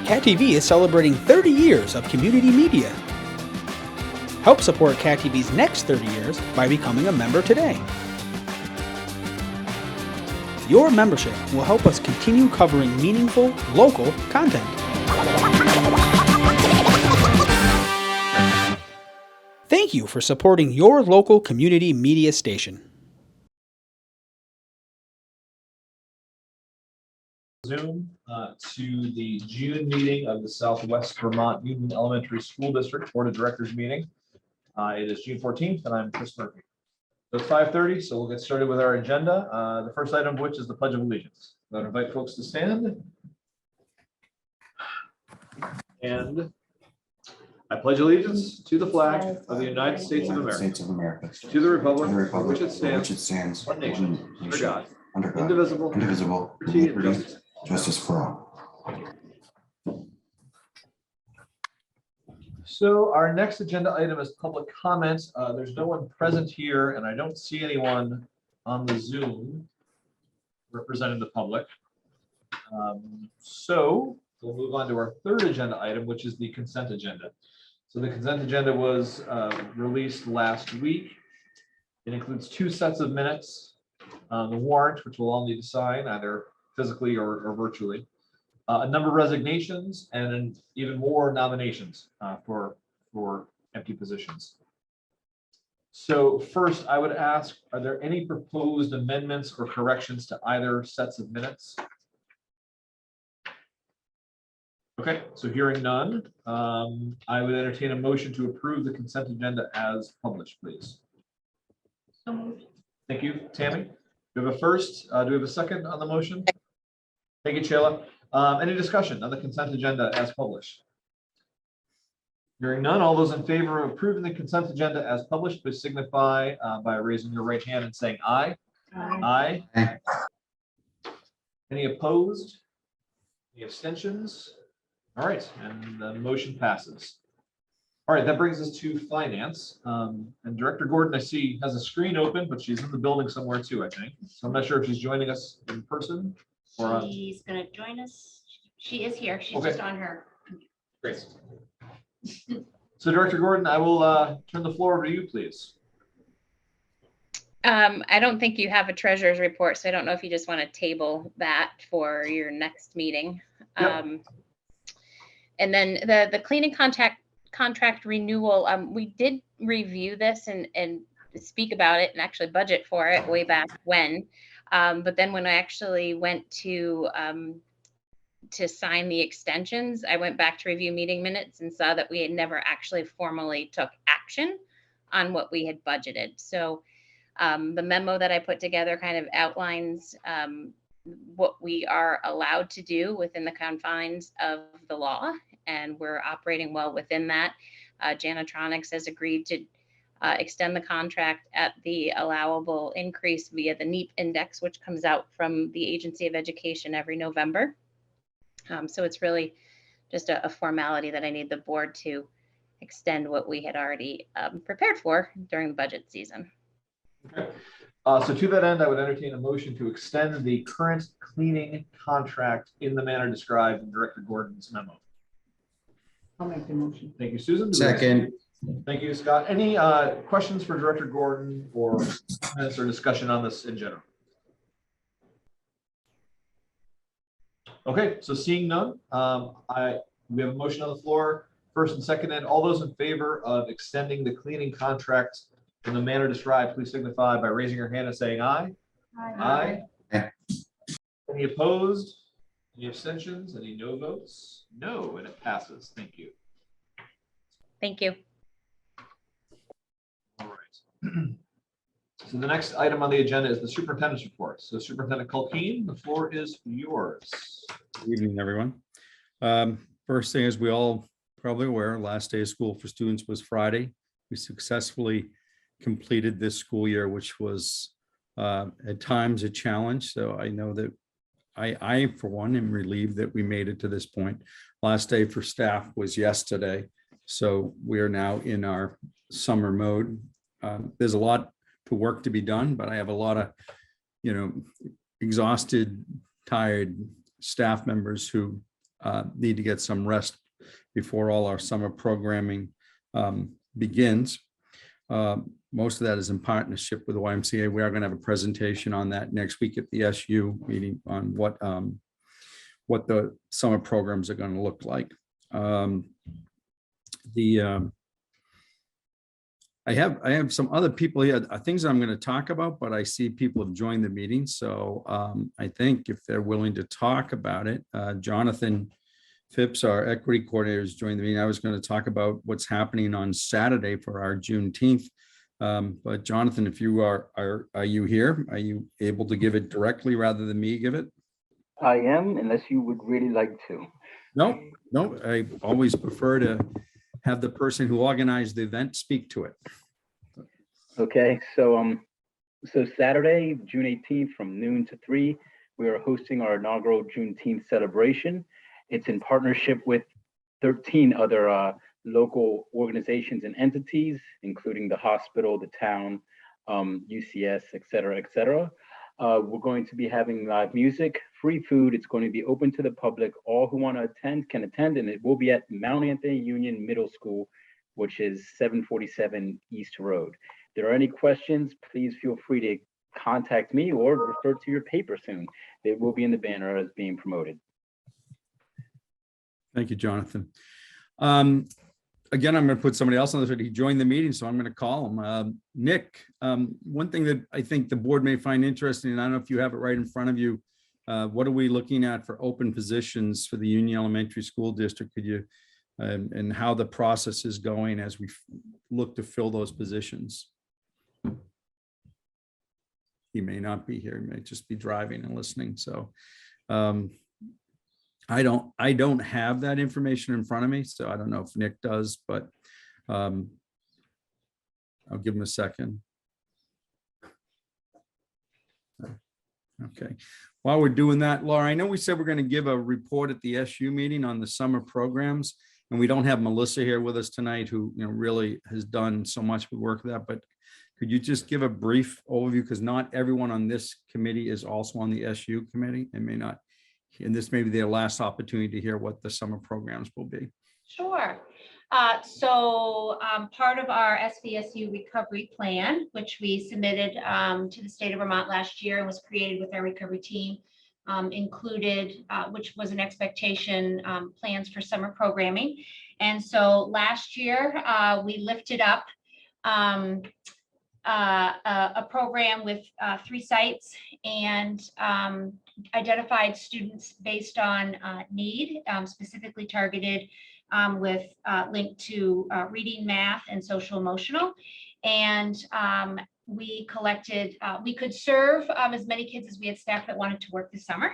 Cat TV is celebrating 30 years of community media. Help support Cat TV's next 30 years by becoming a member today. Your membership will help us continue covering meaningful, local content. Thank you for supporting your local community media station. Zoom to the June meeting of the Southwest Vermont Union Elementary School District Board of Directors meeting. It is June 14th, and I'm Chris Murphy. So it's 5:30, so we'll get started with our agenda. The first item of which is the Pledge of Allegiance. So I invite folks to stand. And I pledge allegiance to the flag of the United States of America, to the republic for which it stands, one nation, under God, indivisible, with liberty and justice for all. So our next agenda item is public comments. There's no one present here, and I don't see anyone on the Zoom representing the public. So we'll move on to our third agenda item, which is the consent agenda. So the consent agenda was released last week. It includes 2 sets of minutes, the warrant, which we'll all need to sign either physically or virtually, a number of resignations, and even more nominations for empty positions. So first, I would ask, are there any proposed amendments or corrections to either sets of minutes? Okay, so hearing none, I would entertain a motion to approve the consent agenda as published, please. So moved. Thank you, Tammy. Do we have a first? Do we have a second on the motion? Thank you, Sheila. Any discussion on the consent agenda as published? Hearing none, all those in favor of approving the consent agenda as published, please signify by raising your right hand and saying aye. Aye. Aye. Any opposed? Any abstentions? All right, and the motion passes. All right, that brings us to finance. And Director Gordon, I see, has a screen open, but she's in the building somewhere too, I think. So I'm not sure if she's joining us in person or on. She's going to join us. She is here. She's Okay. just on her. Great. So Director Gordon, I will turn the floor over to you, please. I don't think you have a treasurer's report, so I don't know if you just want to table that for your next meeting. Yep. And then the cleaning contract renewal, we did review this and speak about it and actually budget for it way back when. But then when I actually went to sign the extensions, I went back to review meeting minutes and saw that we had never actually formally took action on what we had budgeted. So the memo that I put together kind of outlines what we are allowed to do within the confines of the law, and we're operating well within that. Janitronics has agreed to extend the contract at the allowable increase via the NEEP index, which comes out from the Agency of Education every November. So it's really just a formality that I need the board to extend what we had already prepared for during the budget season. Okay. So to that end, I would entertain a motion to extend the current cleaning contract in the manner described in Director Gordon's memo. I'll make the motion. Thank you, Susan. Second. Thank you, Scott. Any questions for Director Gordon or comments or discussion on this in general? Okay, so seeing none, we have a motion on the floor, first and second, and all those in favor of extending the cleaning contract in the manner described, please signify by raising your hand and saying aye. Aye. Aye. Any opposed? Any abstentions? Any no votes? No, and it passes. Thank you. Thank you. All right. So the next item on the agenda is the superintendent's report. So Superintendent Culkeen, the floor is yours. Good evening, everyone. First thing, as we all probably aware, last day of school for students was Friday. We successfully completed this school year, which was at times a challenge. So I know that I for one, am relieved that we made it to this point. Last day for staff was yesterday. So we are now in our summer mode. There's a lot to work to be done, but I have a lot of, exhausted, tired staff members who need to get some rest before all our summer programming begins. Most of that is in partnership with the YMCA. We are going to have a presentation on that next week at the SU meeting on what the summer programs are going to look like. I have some other people here, things I'm going to talk about, but I see people have joined the meeting. So I think if they're willing to talk about it, Jonathan Phipps, our equity coordinator, has joined the meeting. I was going to talk about what's happening on Saturday for our Juneteenth. But Jonathan, if you are you here? Are you able to give it directly rather than me give it? I am, unless you would really like to. No, I always prefer to have the person who organized the event speak to it. Okay, so Saturday, June 18th from noon to 3, we are hosting our inaugural Juneteenth celebration. It's in partnership with 13 other local organizations and entities, including the hospital, the town, UCS, et cetera, et cetera. We're going to be having live music, free food. It's going to be open to the public. All who want to attend can attend, and it will be at Mount Anthony Union Middle School, which is 747 East Road. If there are any questions, please feel free to contact me or refer to your paper soon. They will be in the banner as being promoted. Thank you, Jonathan. Again, I'm going to put somebody else on this. He joined the meeting, so I'm going to call him. Nick, one thing that I think the board may find interesting, and I don't know if you have it right in front of you, what are we looking at for open positions for the Union Elementary School District? Could you, and how the process is going as we look to fill those positions? He may not be here. He may just be driving and listening. So I don't have that information in front of me, so I don't know if Nick does, but I'll give him a second. Okay. While we're doing that, Laura, I know we said we're going to give a report at the SU meeting on the summer programs, and we don't have Melissa here with us tonight, who really has done so much work with that, but could you just give a brief overview, because not everyone on this committee is also on the SU committee and may not. And this may be their last opportunity to hear what the summer programs will be. Sure. So part of our SVSU recovery plan, which we submitted to the state of Vermont last year and was created with our recovery team, included, which was an expectation, plans for summer programming. And so last year we lifted up a program with 3 sites and identified students based on need, specifically targeted with linked to reading, math, and social emotional. And we collected, we could serve as many kids as we had staff that wanted to work this summer.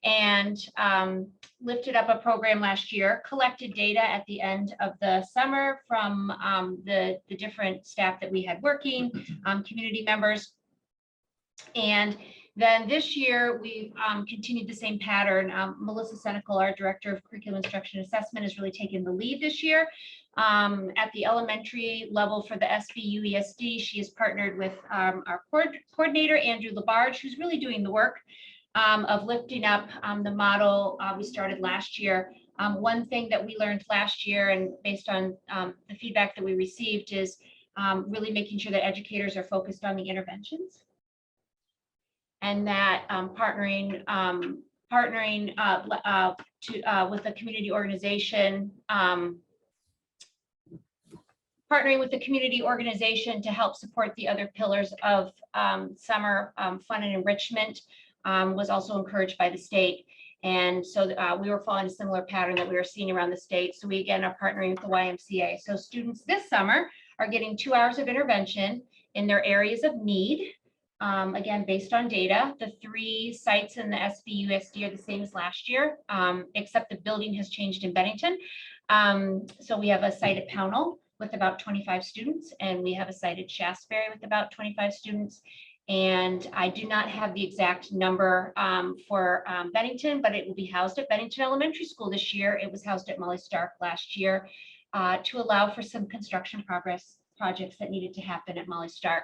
And lifted up a program last year, collected data at the end of the summer from the different staff that we had working, community members. And then this year, we've continued the same pattern. Melissa Senecal, our Director of Curriculum Instruction Assessment, has really taken the lead this year. At the elementary level for the SVU ESD, she has partnered with our coordinator, Andrew Labarge, who's really doing the work of lifting up the model we started last year. One thing that we learned last year, and based on the feedback that we received, is really making sure that educators are focused on the interventions, and that partnering with the community organization, to help support the other pillars of summer fun and enrichment was also encouraged by the state. And so we were following a similar pattern that we were seeing around the state. So we again are partnering with the YMCA. So students this summer are getting 2 hours of intervention in their areas of need. Again, based on data, the 3 sites in the SVUSD are the same as last year, except the building has changed in Bennington. So we have a site at Pownell with about 25 students, and we have a site at Shasberry with about 25 students. And I do not have the exact number for Bennington, but it will be housed at Bennington Elementary School this year. It was housed at Molly Stark last year to allow for some construction projects that needed to happen at Molly Stark.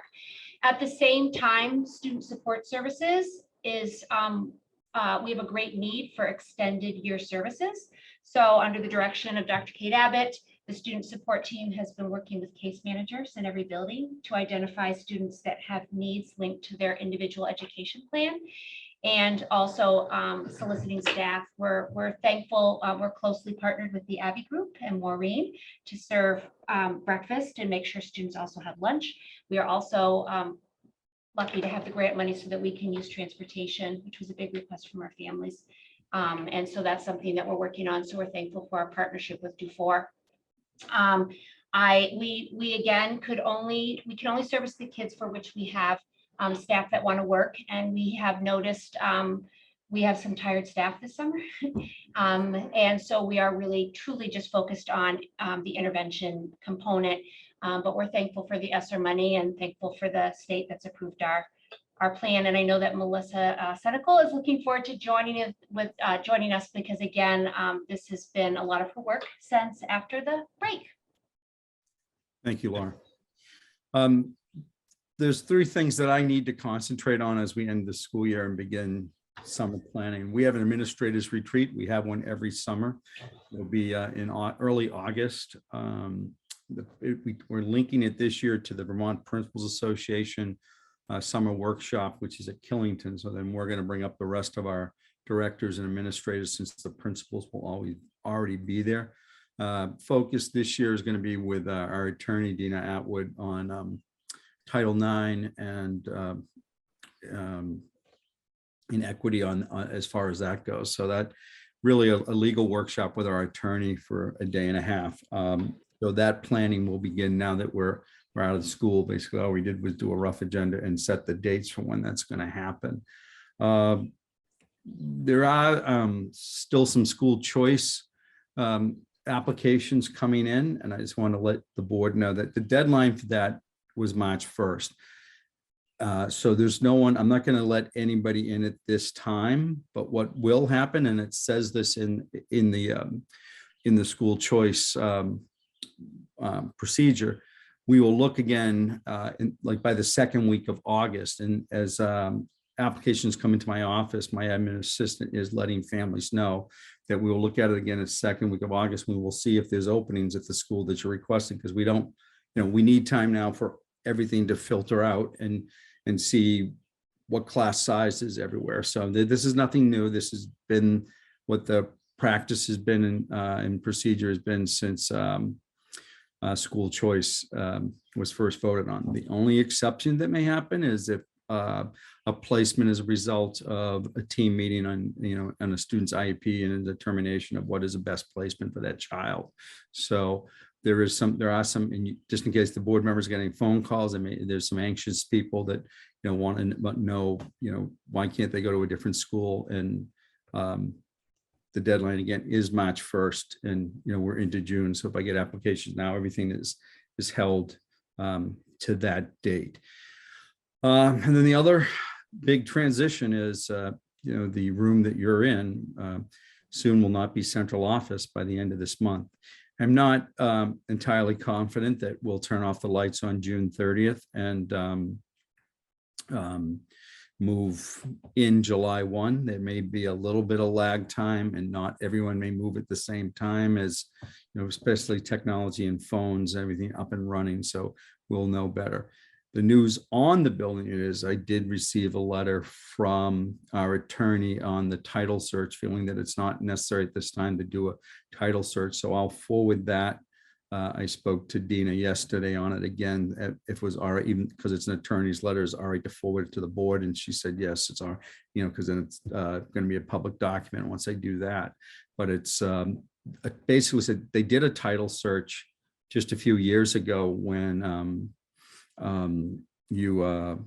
At the same time, Student Support Services is we have a great need for extended year services. So under the direction of Dr. Kate Abbott, the student support team has been working with case managers in every building to identify students that have needs linked to their individual education plan, and also soliciting staff. We're thankful. We're closely partnered with the Abbey Group and Maureen to serve breakfast and make sure students also have lunch. We are also lucky to have the grant money so that we can use transportation, which was a big request from our families. And so that's something that we're working on. So we're thankful for our partnership with Dufour. We again can only service the kids for which we have staff that want to work, and we have noticed we have some tired staff this summer. And so we are really truly just focused on the intervention component, but we're thankful for the ESSER money and thankful for the state that's approved our plan. And I know that Melissa Senecal is looking forward to joining us because again, this has been a lot of her work since after the break. Thank you, Laura. There's three things that I need to concentrate on as we end the school year and begin summer planning. We have an administrators retreat. We have one every summer. It'll be in early August. We're linking it this year to the Vermont Principals Association summer workshop, which is at Killington. So then we're going to bring up the rest of our directors and administrators, since the principals will already be there. Focus this year is going to be with our attorney, Dina Atwood, on Title IX and inequity on as far as that goes. So that really a legal workshop with our attorney for a day and a half. So that planning will begin now that we're out of school. Basically, all we did was do a rough agenda and set the dates for when that's going to happen. There are still some school choice applications coming in, and I just want to let the board know that the deadline for that was March 1st. So there's no one, I'm not going to let anybody in at this time, but what will happen, and it says this in the school choice procedure, we will look again like by the second week of August, and as applications come into my office, my admin assistant is letting families know that we will look at it again the second week of August. We will see if there's openings at the school that you're requesting, because we don't, we need time now for everything to filter out and see what class size is everywhere. So this is nothing new. This has been what the practice has been and procedure has been since school choice was first voted on. The only exception that may happen is if a placement as a result of a team meeting on, on a student's IEP and a determination of what is the best placement for that child. So there are some, and just in case the board members are getting phone calls, there's some anxious people that, want to know, why can't they go to a different school? And the deadline again is March 1st, and, we're into June. So if I get applications now, everything is held to that date. And then the other big transition is, the room that you're in soon will not be central office by the end of this month. I'm not entirely confident that we'll turn off the lights on June 30th and move in July 1. There may be a little bit of lag time, and not everyone may move at the same time, as especially technology and phones and everything up and running. So we'll know better. The news on the building is I did receive a letter from our attorney on the title search, feeling that it's not necessary at this time to do a title search. So I'll forward that. I spoke to Dina yesterday on it again. If it was all right, even because it's an attorney's letter, is all right to forward it to the board. And she said, yes, it's all right, because then it's going to be a public document once I do that. But it's basically said they did a title search just a few years ago when the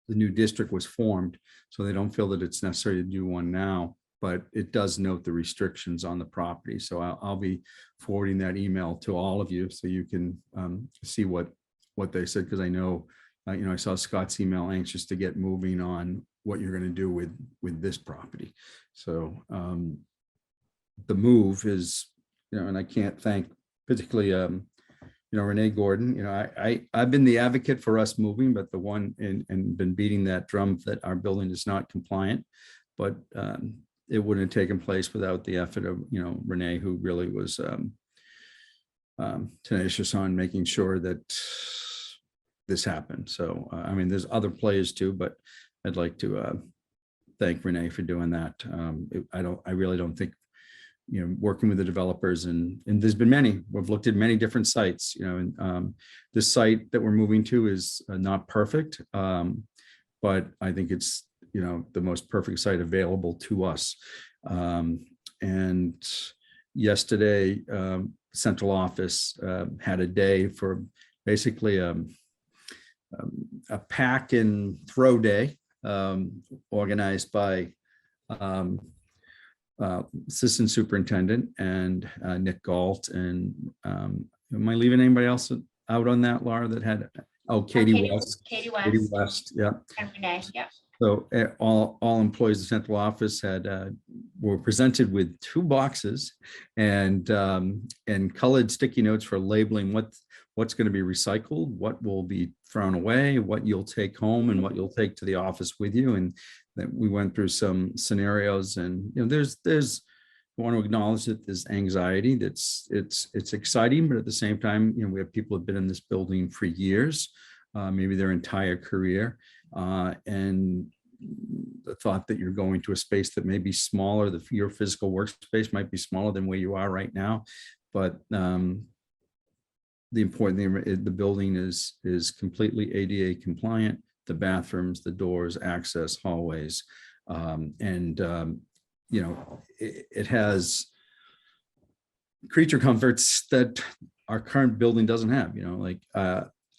new district was formed, so they don't feel that it's necessary to do one now, but it does note the restrictions on the property. So I'll be forwarding that email to all of you so you can see what they said, because I know, I saw Scott's email, anxious to get moving on what you're going to do with this property. So the move is, and I can't thank particularly Renee Gordon. I've been the advocate for us moving, but the one and been beating that drum that our building is not compliant. but it wouldn't have taken place without the effort of, Renee, who really was tenacious on making sure that this happened. So, I mean, there's other players too, but I'd like to thank Renee for doing that. I really don't think, working with the developers and there's been many, we've looked at many different sites, and this site that we're moving to is not perfect. But I think it's, the most perfect site available to us. And yesterday, central office had a day for basically a pack and throw day, organized by assistant superintendent and Nick Galt. And am I leaving anybody else out on that, Laura, that had, Katie West. Katie Katie West West, yeah. and Renee, yeah. So all employees of central office were presented with 2 boxes and colored sticky notes for labeling what's going to be recycled, what will be thrown away, what you'll take home, and what you'll take to the office with you. And that we went through some scenarios, and there's I want to acknowledge that there's anxiety. It's exciting, but at the same time, we have people who've been in this building for years, maybe their entire career. And the thought that you're going to a space that may be smaller, your physical workspace might be smaller than where you are right now. But the important thing, the building is completely ADA compliant, the bathrooms, the doors, access, hallways. It has creature comforts that our current building doesn't have,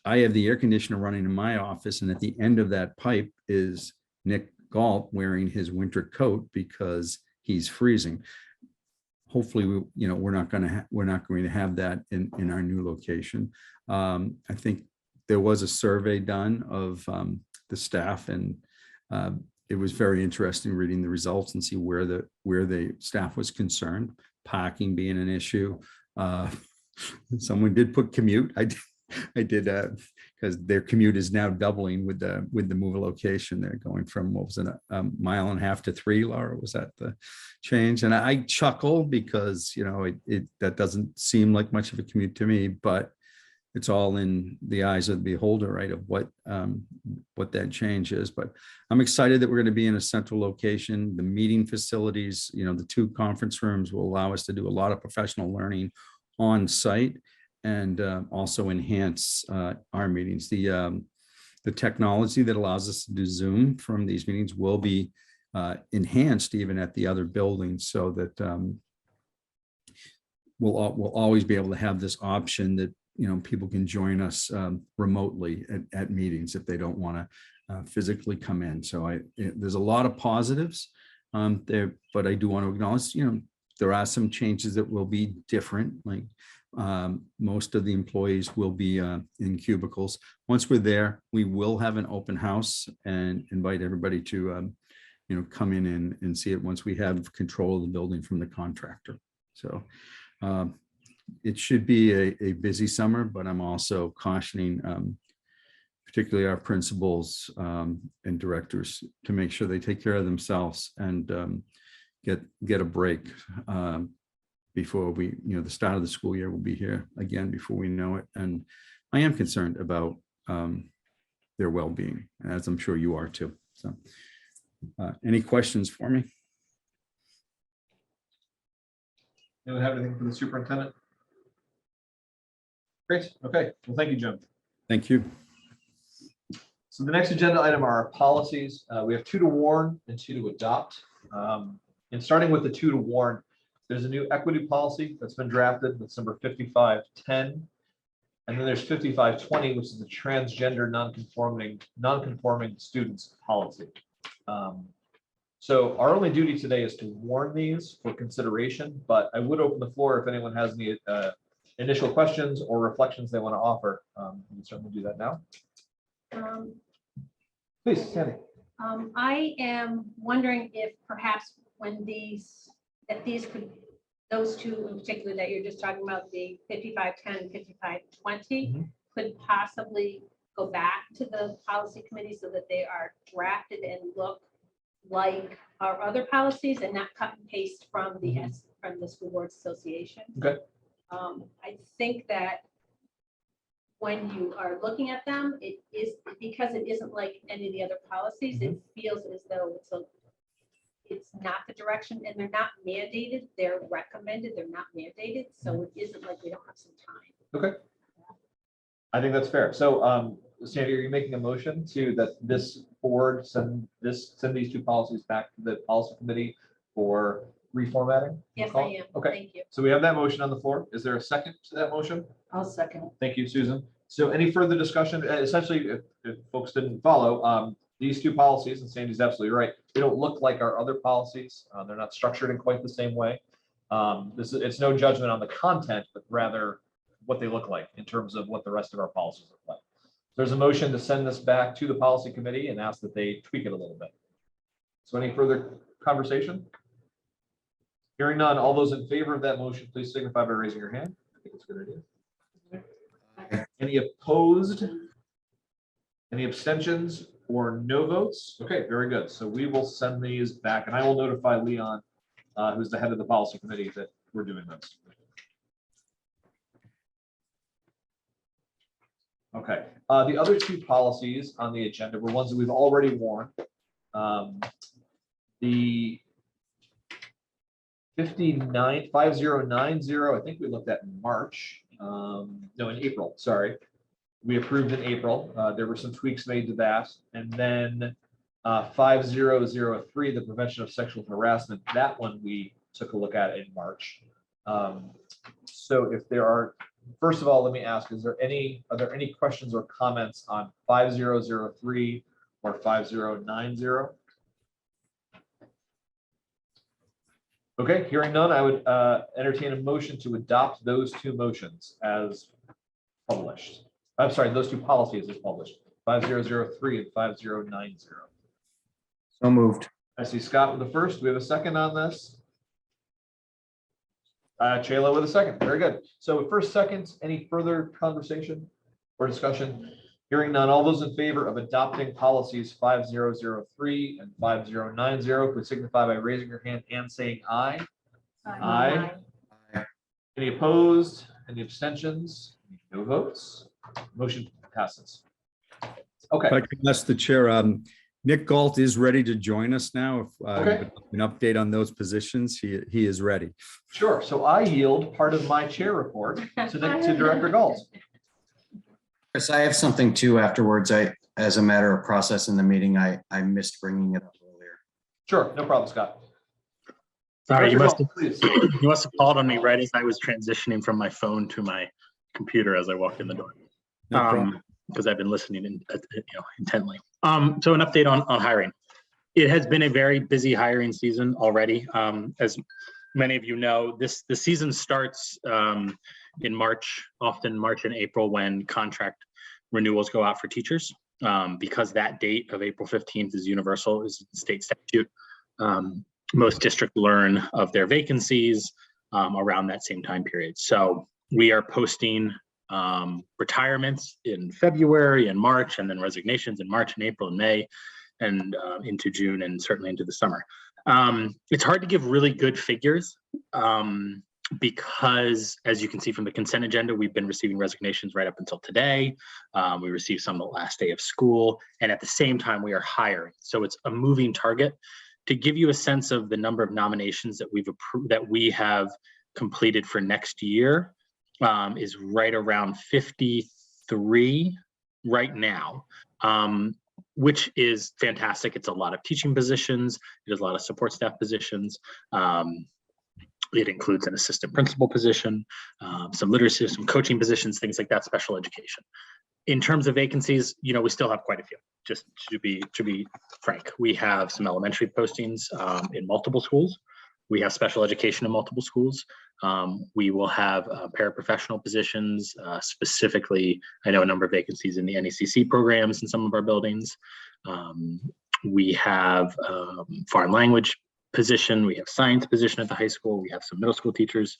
I have the air conditioner running in my office, and at the end of that pipe is Nick Galt wearing his winter coat because he's freezing. Hopefully, we're not going to have that in our new location. I think there was a survey done of the staff, and it was very interesting reading the results and see where the staff was concerned. Parking being an issue. Someone did put commute. I did because their commute is now doubling with the move location. They're going from, what was it, a mile and a half to 3, Laura, was that the change? And I chuckle because that doesn't seem like much of a commute to me, but it's all in the eyes of the beholder, right, of what that change is. But I'm excited that we're going to be in a central location. The meeting facilities, the 2 conference rooms will allow us to do a lot of professional learning on site, and also enhance our meetings. The technology that allows us to do Zoom from these meetings will be enhanced even at the other buildings, so that we'll always be able to have this option that people can join us remotely at meetings if they don't want to physically come in. So there's a lot of positives there, but I do want to acknowledge, there are some changes that will be different, like most of the employees will be in cubicles. Once we're there, we will have an open house and invite everybody to come in and see it once we have control of the building from the contractor. So it should be a busy summer, but I'm also cautioning particularly our principals and directors to make sure they take care of themselves and get a break before the start of the school year will be here again before we know it. And I am concerned about their well-being, as I'm sure you are too. So any questions for me? Anyone have anything for the superintendent? Great. Okay. Well, thank you, Jim. Thank you. So the next agenda item are our policies. We have 2 to warn and 2 to adopt. And starting with the 2 to warn, there's a new equity policy that's been drafted. That's number 5510. And then there's 5520, which is the transgender non-conforming students policy. So our only duty today is to warn these for consideration, but I would open the floor if anyone has any initial questions or reflections they want to offer. We can certainly do that now. Please, Sandy. I am wondering if perhaps those 2 in particular that you're just talking about, the 5510, 5520, could possibly go back to the policy committee so that they are drafted and look like our other policies and not cut and paste from the from the School Boards Association. Okay. I think that when you are looking at them, it is, because it isn't like any of the other policies, it feels as though it's not the direction, and they're not mandated, they're recommended, they're not mandated, so it isn't like we don't have some time. Okay. I think that's fair. So, Sandy, are you making a motion to that this board send these two policies back to the policy committee for reformatting? Yes, I am. Okay. Thank you. So we have that motion on the floor. Is there a second to that motion? I'll second. Thank you, Susan. So any further discussion? Essentially, if folks didn't follow, these two policies, and Sandy's absolutely right, they don't look like our other policies. They're not structured in quite the same way. It's no judgment on the content, but rather what they look like in terms of what the rest of our policies look like. There's a motion to send this back to the policy committee and ask that they tweak it a little bit. So any further conversation? Hearing none, all those in favor of that motion, please signify by raising your hand. I think it's a good idea. Any opposed? Any abstentions or no votes? Okay, very good. So we will send these back, and I will notify Leon, who's the head of the policy committee, that we're doing this. Okay, the other two policies on the agenda were ones that we've already worn. The 5090, I think we looked at in March. No, in April, sorry. We approved in April. There were some tweaks made to that. And then 5003, the prevention of sexual harassment, that one we took a look at in March. So if there are, first of all, let me ask, are there any questions or comments on 5003 or 5090? Okay, hearing none, I would entertain a motion to adopt those two motions as published. I'm sorry, those two policies as published, 5003 and 5090. So moved. I see Scott with the first. Do we have a second on this? Chayla with a second. Very good. So first, second, any further conversation or discussion? Hearing none, all those in favor of adopting policies 5003 and 5090, please signify by raising your hand and saying aye. Aye. Any opposed? Any abstentions? No votes. Motion passes. Okay. If I can ask the chair, Nick Galt is ready to join us now. If Okay. An update on those positions, he is ready. Sure. So I yield part of my chair report to Director Galt. Chris, I have something too afterwards. As a matter of process in the meeting, I missed bringing it up earlier. Sure. No problem, Scott. Sorry, you Director must Galt, please. you must have called on me right as I was transitioning from my phone to my computer as I walked in the door. No problem. Because I've been listening intently. So an update on hiring. It has been a very busy hiring season already. As many of you know, the season starts in March, often March and April, when contract renewals go out for teachers. Because that date of April 15th is universal, is state statute. Most districts learn of their vacancies around that same time period. So we are posting retirements in February and March, and then resignations in March and April and May, and into June, and certainly into the summer. It's hard to give really good figures because, as you can see from the consent agenda, we've been receiving resignations right up until today. We received some the last day of school, and at the same time we are hiring. So it's a moving target. To give you a sense of the number of nominations that we've approved, that we have completed for next year, is right around 53 right now, which is fantastic. It's a lot of teaching positions. It is a lot of support staff positions. It includes an assistant principal position, some literacy, some coaching positions, things like that, special education. In terms of vacancies, we still have quite a few. Just to be frank, we have some elementary postings in multiple schools. We have special education in multiple schools. We will have paraprofessional positions, specifically, I know a number of vacancies in the NECC programs in some of our buildings. We have foreign language position. We have science position at the high school. We have some middle school teachers.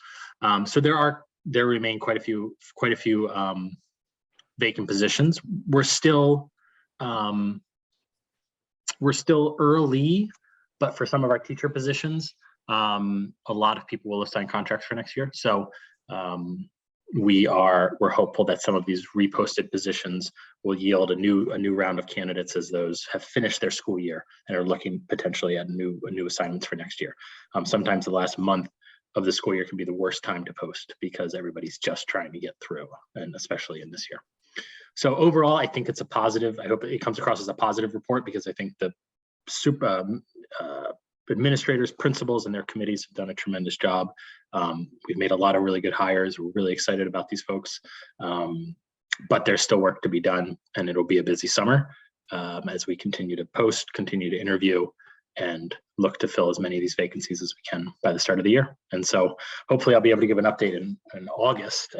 So there remain quite a few vacant positions. We're still early But for some of our teacher positions, a lot of people will have signed contracts for next year. So we're hopeful that some of these reposted positions will yield a new round of candidates as those have finished their school year and are looking potentially at new assignments for next year. Sometimes the last month of the school year can be the worst time to post because everybody's just trying to get through, and especially in this year. So overall, I think it's a positive. I hope it comes across as a positive report because I think the administrators, principals, and their committees have done a tremendous job. We've made a lot of really good hires. We're really excited about these folks, but there's still work to be done, and it'll be a busy summer as we continue to post, continue to interview, and look to fill as many of these vacancies as we can by the start of the year. And so hopefully I'll be able to give an update in August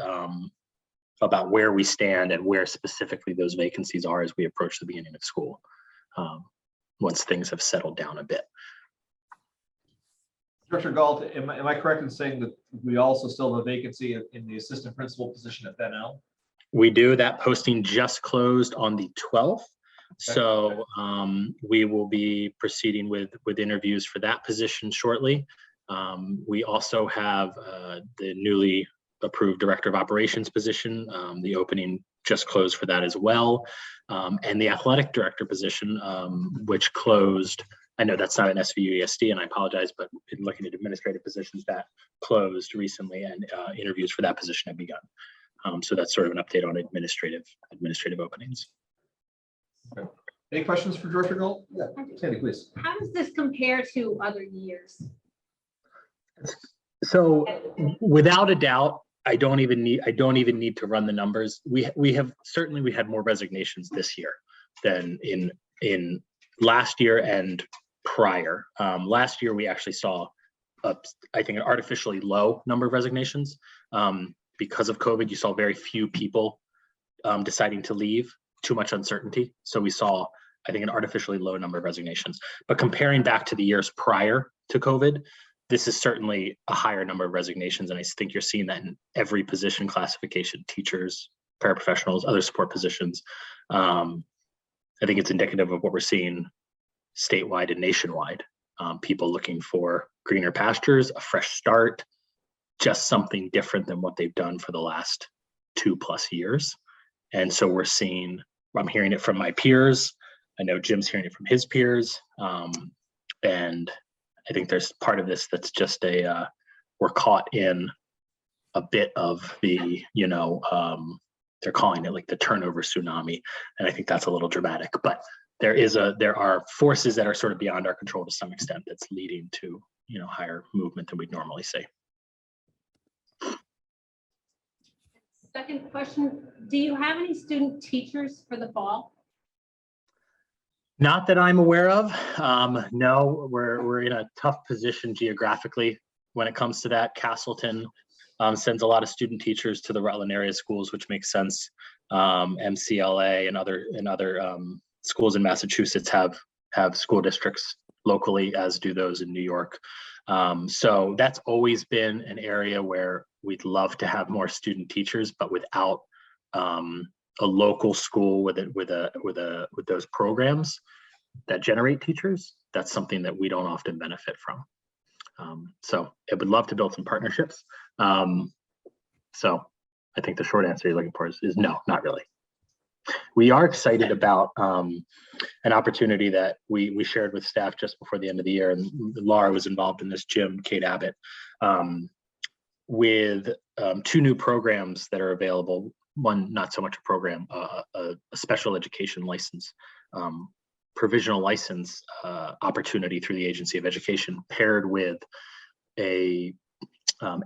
about where we stand and where specifically those vacancies are as we approach the beginning of school, once things have settled down a bit. Director Galt, am I correct in saying that we also still have a vacancy in the assistant principal position at Benel? We do. That posting just closed on the 12th. So we will be proceeding with interviews for that position shortly. We also have the newly approved director of operations position. The opening just closed for that as well. And the athletic director position, which closed, I know that's not an SVUESD, and I apologize, but in looking at administrative positions, that closed recently, and interviews for that position have begun. So that's sort of an update on administrative openings. Okay. Any questions for Director Galt? Yeah, Sandy, please. How does this compare to other years? So without a doubt, I don't even need to run the numbers. We had more resignations this year than in last year and prior. Last year we actually saw I think an artificially low number of resignations because of COVID. You saw very few people deciding to leave, too much uncertainty. So we saw, I think, an artificially low number of resignations. But comparing back to the years prior to COVID, this is certainly a higher number of resignations. And I think you're seeing that in every position classification: teachers, paraprofessionals, other support positions. I think it's indicative of what we're seeing statewide and nationwide. People looking for greener pastures, a fresh start, just something different than what they've done for the last 2+ years. And so I'm hearing it from my peers. I know Jim's hearing it from his peers. And I think there's part of this that's just we're caught in a bit of the, they're calling it like the turnover tsunami. And I think that's a little dramatic, but there are forces that are sort of beyond our control to some extent that's leading to, higher movement than we'd normally see. Second question, do you have any student teachers for the fall? Not that I'm aware of. No, we're in a tough position geographically when it comes to that. Castleton sends a lot of student teachers to the Rutland area schools, which makes sense. MCLA and other schools in Massachusetts have school districts locally, as do those in New York. So that's always been an area where we'd love to have more student teachers, but without a local school with those programs that generate teachers, that's something that we don't often benefit from. So I would love to build some partnerships. So I think the short answer you're looking for is no, not really. We are excited about an opportunity that we shared with staff just before the end of the year, and Laura was involved in this, Jim, Kate Abbott, with 2 new programs that are available. One, not so much a program, a special education license, provisional license opportunity through the Agency of Education, paired with a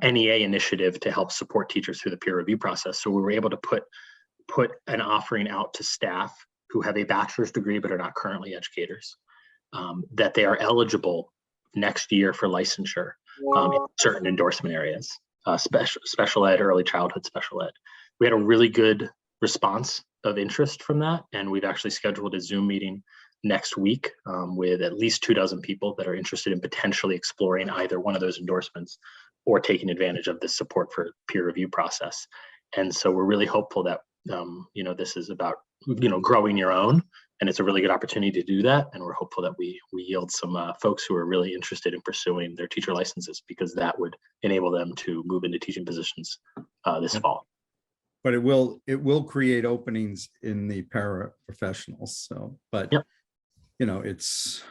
NEA initiative to help support teachers through the peer review process. So we were able to put an offering out to staff who have a bachelor's degree but are not currently educators, that they are eligible next year for licensure in certain endorsement areas, special ed, early childhood special ed. We had a really good response of interest from that, and we've actually scheduled a Zoom meeting next week with at least 24 people that are interested in potentially exploring either one of those endorsements or taking advantage of the support for peer review process. And so we're really hopeful that this is about growing your own And it's a really good opportunity to do that. And we're hopeful that we yield some folks who are really interested in pursuing their teacher licenses, because that would enable them to move into teaching positions this fall. But it will create openings in the paraprofessionals. So, but Yep. you know, it's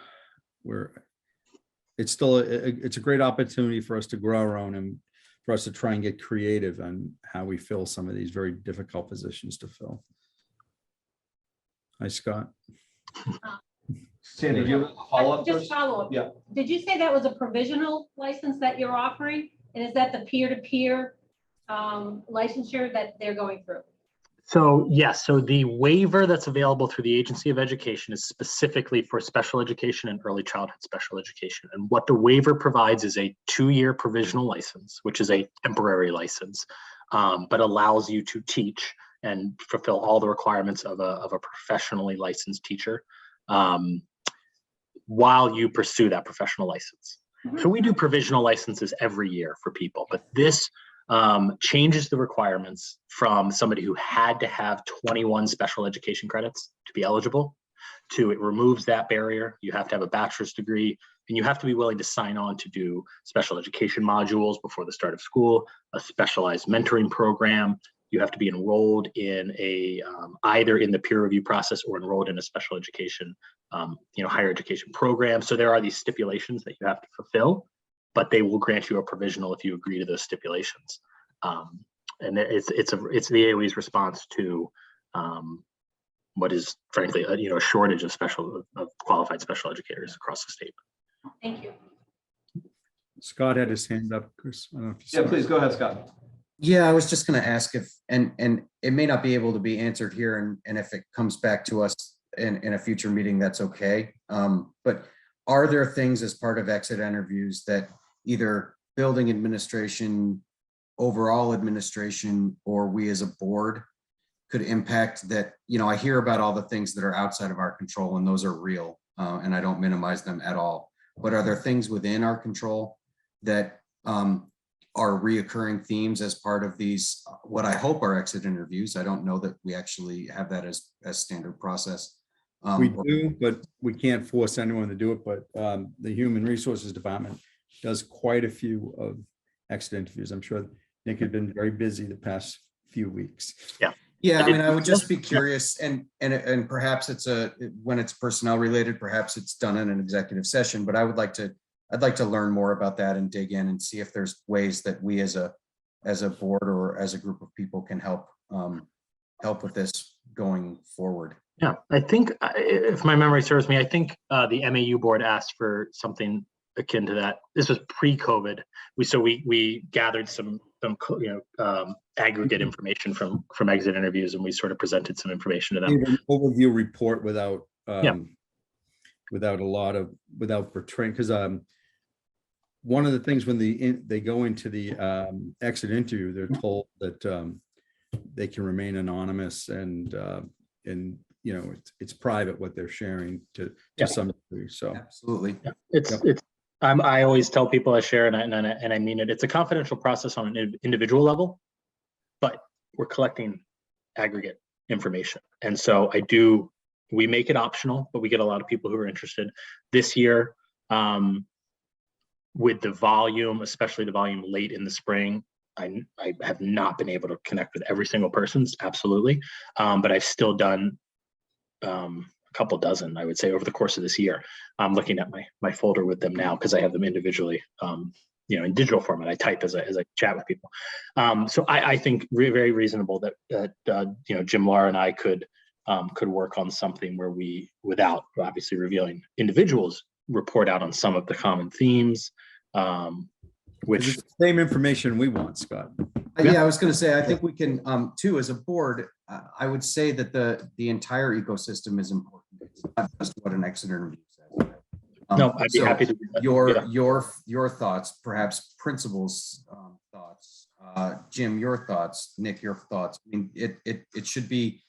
still it's a great opportunity for us to grow our own and for us to try and get creative on how we fill some of these very difficult positions to fill. Hi, Scott. Sandy, do you have a follow-up? Just follow up. Yeah. Did you say that was a provisional license that you're offering? And is that the peer-to-peer licensure that they're going through? So yes, so the waiver that's available through the Agency of Education is specifically for special education and early childhood special education. And what the waiver provides is a 2-year provisional license, which is a temporary license, but allows you to teach and fulfill all the requirements of a professionally licensed teacher while you pursue that professional license. So we do provisional licenses every year for people, but this changes the requirements from somebody who had to have 21 special education credits to be eligible to it removes that barrier. You have to have a bachelor's degree, and you have to be willing to sign on to do special education modules before the start of school, a specialized mentoring program. You have to be enrolled in a either in the peer review process or enrolled in a special education, higher education program. So there are these stipulations that you have to fulfill, but they will grant you a provisional if you agree to those stipulations. And it's the AOE's response to what is frankly a shortage of qualified special educators across the state. Thank you. Scott had his hand up, Chris. I don't know if you Yeah, please go ahead, Scott. Yeah, I was just going to ask if, and it may not be able to be answered here, and if it comes back to us in a future meeting, that's okay. But are there things as part of exit interviews that either building administration, overall administration, or we as a board could impact that? I hear about all the things that are outside of our control, and those are real, and I don't minimize them at all. But are there things within our control that are reoccurring themes as part of these, what I hope are exit interviews? I don't know that we actually have that as standard process. We do, but we can't force anyone to do it. But the Human Resources Department does quite a few of exit interviews. I'm sure Nick had been very busy the past few weeks. Yeah, I mean, I would just be curious, and perhaps when it's personnel related, perhaps it's done in an executive session, but I'd like to learn more about that and dig in and see if there's ways that we as a board or as a group of people can help with this going forward. Yeah, I think if my memory serves me, I think the MAU board asked for something akin to that. This was pre-COVID. We gathered some aggregate information from exit interviews, and we sort of presented some information to them. An overview report without portraying, because one of the things when they go into the exit interview, they're told that they can remain anonymous and it's private what they're sharing to some degree. So absolutely, I always tell people I share, and I mean it. It's a confidential process on an individual level, but we're collecting aggregate information, and so we make it optional, but we get a lot of people who are interested. This year, with the volume, especially the volume late in the spring, I have not been able to connect with every single person, absolutely, but I've still done a couple dozen, I would say, over the course of this year. I'm looking at my folder with them now because I have them individually, in digital format. I type as I chat with people. So I think very reasonable that Jim, Laura, and I could work on something where we, without obviously revealing individuals, report out on some of the common themes, which it's the same information we want, Scott. Yeah, I was going to say, I think we can too, as a board. I would say that the entire ecosystem is important. It's not just what an exit interview says. No, I'd be happy to do that. Your thoughts, perhaps principals' thoughts, Jim, your thoughts, Nick, your thoughts. I mean, it should be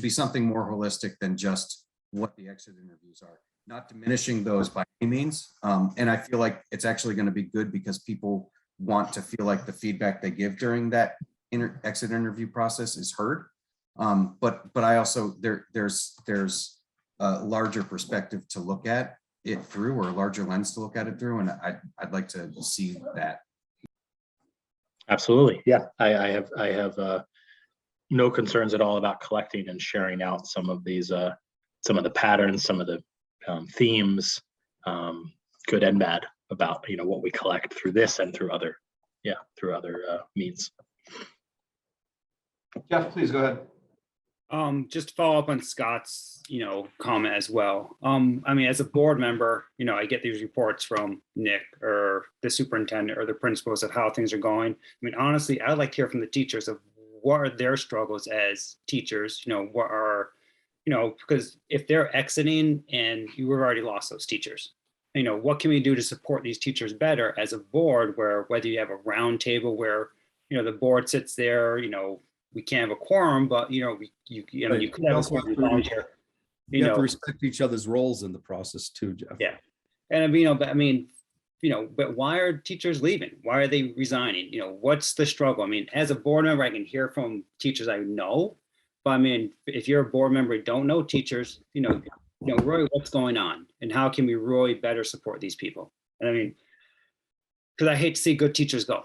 something more holistic than just what the exit interviews are. Not diminishing those by any means, and I feel like it's actually going to be good because people want to feel like the feedback they give during that exit interview process is heard. But I also there's a larger perspective to look at it through, or a larger lens to look at it through. And I'd like to see that. Absolutely. Yeah, I have no concerns at all about collecting and sharing out some of these, some of the patterns, some of the themes, good and bad, about, you know, what we collect through this and through other, means. Jeff, please go ahead. Just to follow up on Scott's, comment as well. I mean, as a board member, I get these reports from Nick or the superintendent or the principals of how things are going. I mean, honestly, I'd like to hear from the teachers of what are their struggles as teachers, what are, because if they're exiting and you've already lost those teachers, what can we do to support these teachers better as a board, where whether you have a round table where, the board sits there, we can't have a quorum, but you could have a quorum volunteer. You have to respect each other's roles in the process too, Jeff. Yeah. And but why are teachers leaving? Why are they resigning? What's the struggle? I mean, as a board member, I can hear from teachers I know, but I mean, if you're a board member who don't know teachers, Roy, what's going on and how can we really better support these people? And I mean, because I hate to see good teachers go.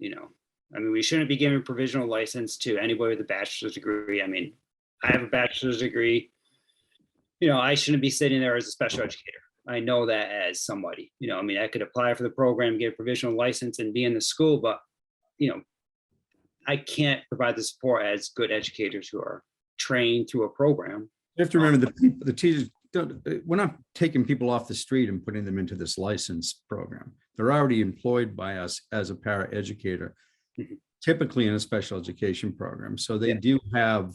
I mean, we shouldn't be giving provisional license to anybody with a bachelor's degree. I mean, I have a bachelor's degree. I shouldn't be sitting there as a special educator. I know that as somebody, I mean, I could apply for the program, get a provisional license and be in the school, but, I can't provide the support as good educators who are trained through a program. You have to remember the teachers we're not taking people off the street and putting them into this license program. They're already employed by us as a para-educator, typically in a special education program. So they do have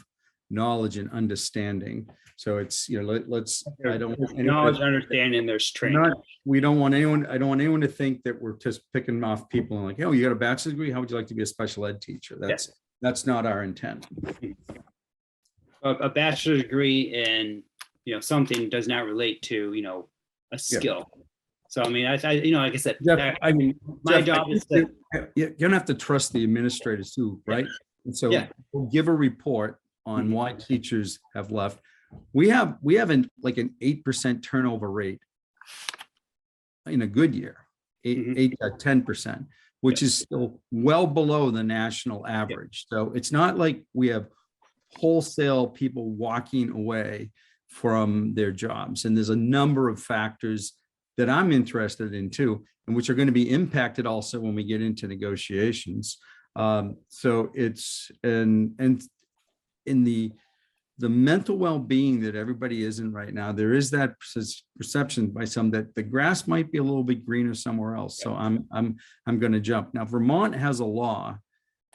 knowledge and understanding. So it's, I don't want knowledge, understanding, there's training. I don't want anyone to think that we're just picking off people and like, oh, you got a bachelor's degree, how would you like to be a special ed teacher? That's not our intent. A bachelor's degree in, something does not relate to, a skill. So, I mean, like I said, Jeff, my job is to. You're gonna have to trust the administrators too, right? And so we'll give a report on why teachers have left. We have an 8% turnover rate in a good year, 8 to 10%, which is still well below the national average. So it's not like we have wholesale people walking away from their jobs. And there's a number of factors that I'm interested in too, and which are going to be impacted also when we get into negotiations. So it's and in the mental well-being that everybody is in right now, there is that perception by some that the grass might be a little bit greener somewhere else. So I'm going to jump. Now, Vermont has a law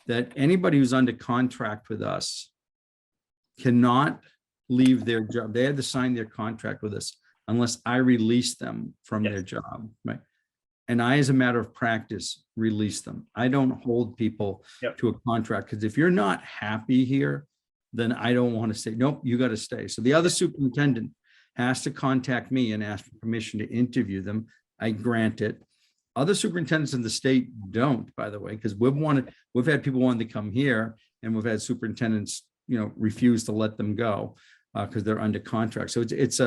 that anybody who's under contract with us cannot leave their job. They had to sign their contract with us unless I release them from their job, right? And I, as a matter of practice, release them. I don't hold people to a contract, because if you're not happy here, then I don't want to say, nope, you got to stay. So the other superintendent has to contact me and ask for permission to interview them. I grant it. Other superintendents in the state don't, by the way, because we've had people wanting to come here, and we've had superintendents, refuse to let them go because they're under contract. So it's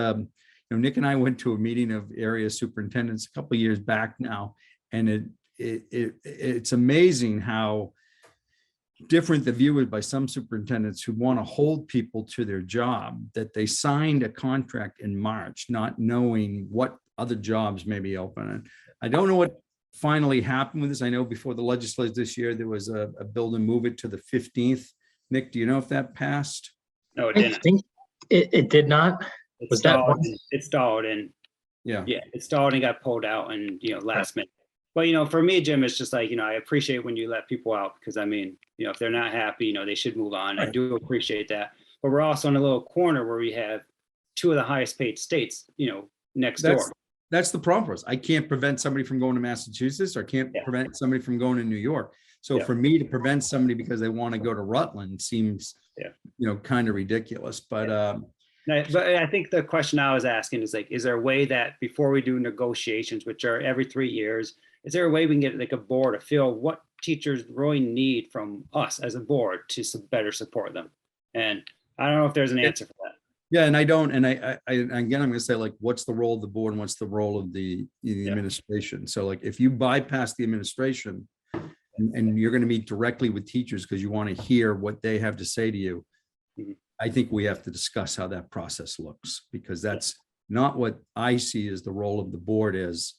Nick and I went to a meeting of area superintendents a couple of years back now, and it's amazing how different the view is by some superintendents who want to hold people to their job, that they signed a contract in March, not knowing what other jobs may be open. And I don't know what finally happened with this. I know before the legislature this year, there was a bill to move it to the 15th. Nick, do you know if that passed? No, it I didn't. think it did not. It stalled and it stalled and got pulled out and last minute. But for me, Jim, it's just like I appreciate when you let people out, because I mean, if they're not happy, they should move on. I do appreciate that. But we're also in a little corner where we have two of the highest paid states, next door. That's the problem for us. I can't prevent somebody from going to Massachusetts, or can't prevent somebody from going to New York. So for me to prevent somebody because they want to go to Rutland seems, kind of ridiculous. But I think the question I was asking is like, is there a way that before we do negotiations, which are every 3 years, is there a way we can get like a board to feel what teachers really need from us as a board to better support them? And I don't know if there's an answer for that. Yeah, and I don't, and again, I'm gonna say, like, what's the role of the board and what's the role of the administration? So like, if you bypass the administration and you're gonna meet directly with teachers because you want to hear what they have to say to you, Mhm. I think we have to discuss how that process looks, because that's not what I see as the role of the board is.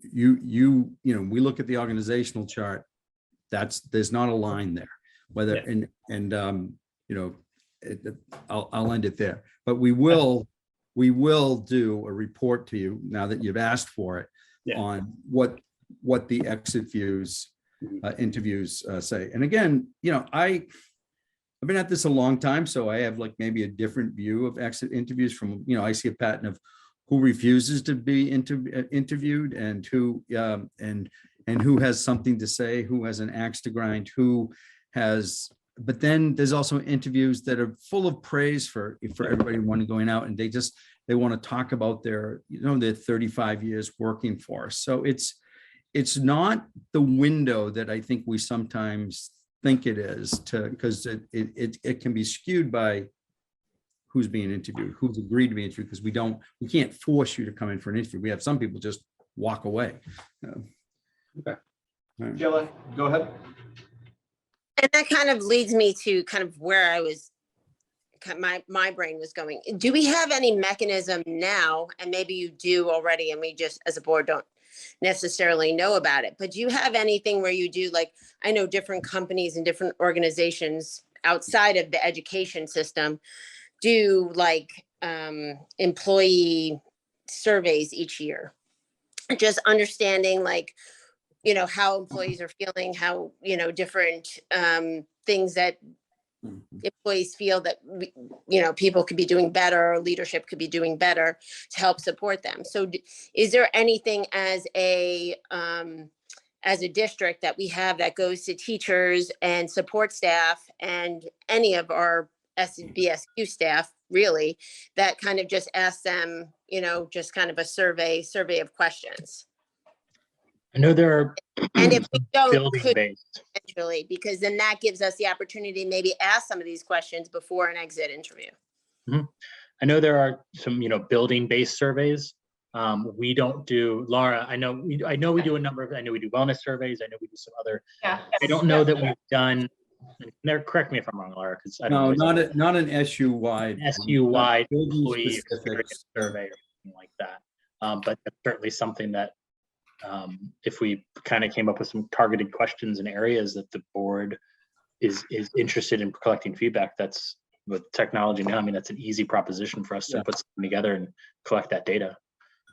You know, we look at the organizational chart, there's not a line there, whether, Yeah. you know, I'll end it there, but we will do a report to you now that you've asked for it Yeah. on what the exit views, interviews say. And again, you know, I've been at this a long time, so I have like maybe a different view of exit interviews from, you know, I see a pattern of who refuses to be interviewed and who and who has something to say, who has an axe to grind, who has, but then there's also interviews that are full of praise for everybody wanting going out, and they want to talk about their, you know, their 35 years working for us. So it's not the window that I think we sometimes think it is, because it can be skewed by who's being interviewed, who's agreed to be interviewed, because we can't force you to come in for an interview. We have some people just walk away. Okay. All right. Sheila, go ahead. And that kind of leads me to kind of where I was, my brain was going. Do we have any mechanism now, and maybe you do already, and we just as a board don't necessarily know about it, but do you have anything where you do, like, I know different companies and different organizations outside of the education system do like employee surveys each year, just understanding, like, you know, how employees are feeling, how, you know, different things that employees feel that, you know, people could be doing better, or leadership could be doing better to help support them. So is there anything as a district that we have that goes to teachers and support staff and any of our SBSQ staff, really, that kind of just asks them, you know, just kind of a survey of questions? I know there are And if we don't, building could based. eventually, because then that gives us the opportunity to maybe ask some of these questions before an exit interview. I know there are some, you know, building based surveys. We don't do, Laura, I know we do a number of, I know we do wellness surveys. I know we do some other, Yeah. I don't know that we've done, there, correct me if I'm wrong, Laura, because I don't No, know. not an SU-wide. SU-wide Building employee specifics. experience survey or something like that. But that's certainly something that if we kind of came up with some targeted questions and areas that the board is interested in collecting feedback, that's with technology now, I mean, that's an easy proposition for us to put something together and collect that data.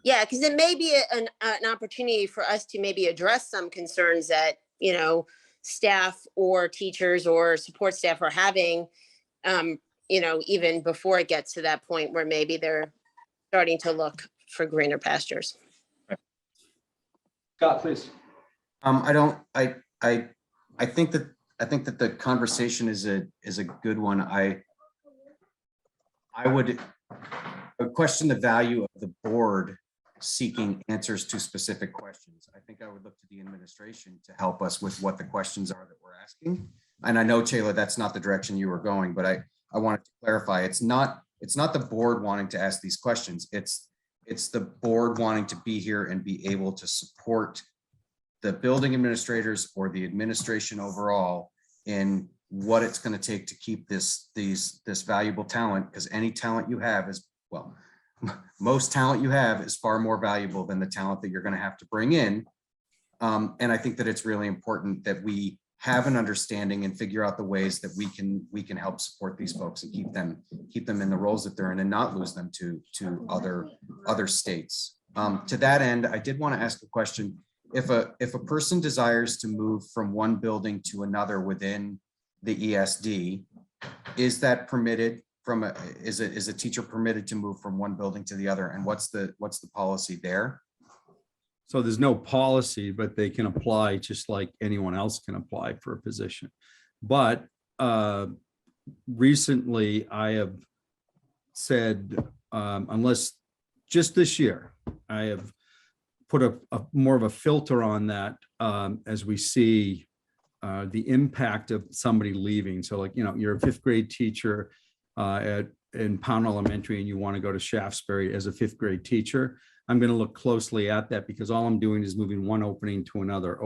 Yeah, because it may be an opportunity for us to maybe address some concerns that, you know, staff or teachers or support staff are having, you know, even before it gets to that point where maybe they're starting to look for greener pastures. Scott, please. I think that the conversation is a good one. I would question the value of the board seeking answers to specific questions. I think I would look to the administration to help us with what the questions are that we're asking. And I know, Chayla, that's not the direction you were going, but I wanted to clarify. It's not the board wanting to ask these questions. It's the board wanting to be here and be able to support the building administrators or the administration overall in what it's going to take to keep this valuable talent, because any talent you have is, well, most talent you have is far more valuable than the talent that you're going to have to bring in. And I think that it's really important that we have an understanding and figure out the ways that we can help support these folks and keep them in the roles that they're in and not lose them to other states. To that end, I did want to ask a question. If a person desires to move from one building to another within the ESD, is that permitted? Is a teacher permitted to move from one building to the other? And what's the policy there? So there's no policy, but they can apply just like anyone else can apply for a position. But recently I have said, unless just this year, I have put a more of a filter on that as we see the impact of somebody leaving. So like, you know, you're a fifth grade teacher at in Pound Elementary and you want to go to Shaftesbury as a 5th grade teacher, I'm going to look closely at that because all I'm doing is moving one opening to another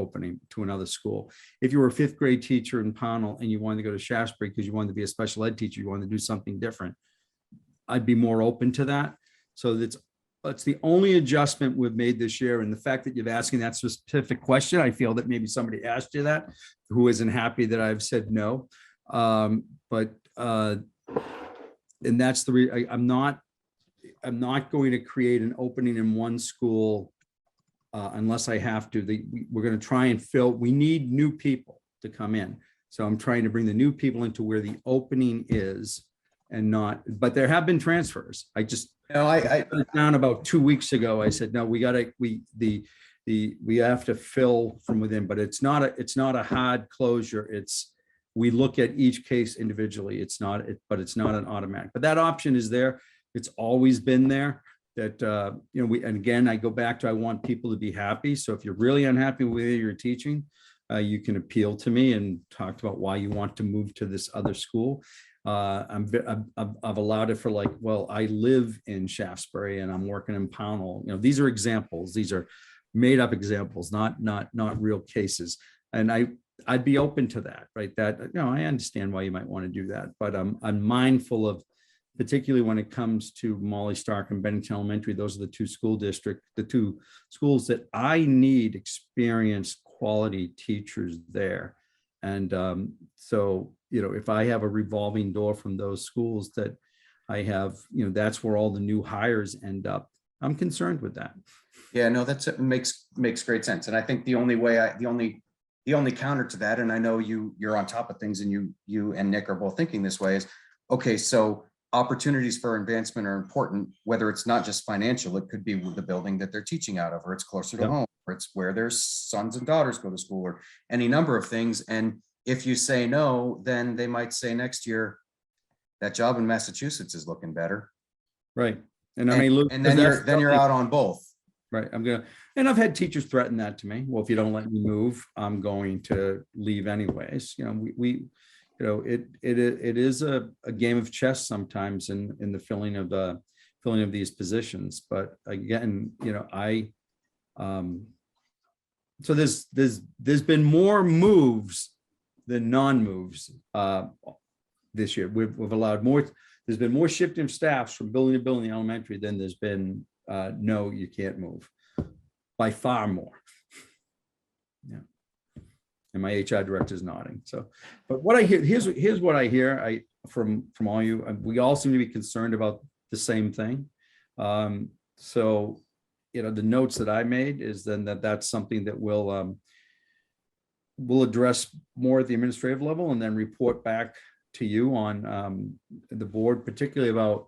school. If you were a 5th grade teacher in Pownell and you wanted to go to Shaftesbury because you wanted to be a special ed teacher, you wanted to do something different, I'd be more open to that. So that's the only adjustment we've made this year. And the fact that you're asking that specific question, I feel that maybe somebody asked you that who isn't happy that I've said no. And that's I'm not going to create an opening in one school unless I have to. We're going to try and fill. We need new people to come in. So I'm trying to bring the new people into where the opening is and not, but there have been transfers. I put it down about 2 weeks ago. I said, no, we have to fill from within, but it's not a hard closure. We look at each case individually. But it's not an automatic, but that option is there. It's always been there that, and again, I go back to, I want people to be happy. So if you're really unhappy with your teaching, you can appeal to me and talk about why you want to move to this other school. I've allowed it for I live in Shaftesbury and I'm working in Pownell. These are examples. These are made up examples, not real cases. And I'd be open to that, right? That, I understand why you might want to do that, but I'm mindful of, particularly when it comes to Molly Stark and Bennington Elementary, those are the two schools that I need experienced quality teachers there. And so, if I have a revolving door from those schools that I have, that's where all the new hires end up. I'm concerned with that. Yeah, no, makes great sense. And I think the only counter to that, and I know you're on top of things and you and Nick are both thinking this way, is, okay, so opportunities for advancement are important, whether it's not just financial, it could be the building that they're teaching out of, or it's closer to home, or it's where their sons and daughters go to school, or any number of things. And if you say no, then they might say next year, that job in Massachusetts is looking better. Right. And I mean, and then you're out on both. Right. And I've had teachers threaten that to me. Well, if you don't let me move, I'm going to leave anyways. It is a game of chess sometimes in the filling of these positions. But again, so there's been more moves than non-moves this year. We've allowed more. There's been more shifting of staffs from building to building in elementary than there's been no, you can't move, by far more. Yeah. And my HR director is nodding. So, but what I hear, here's what I hear from all you. We all seem to be concerned about the same thing. So, the notes that I made is then that's something that we'll address more at the administrative level and then report back to you on the board, particularly about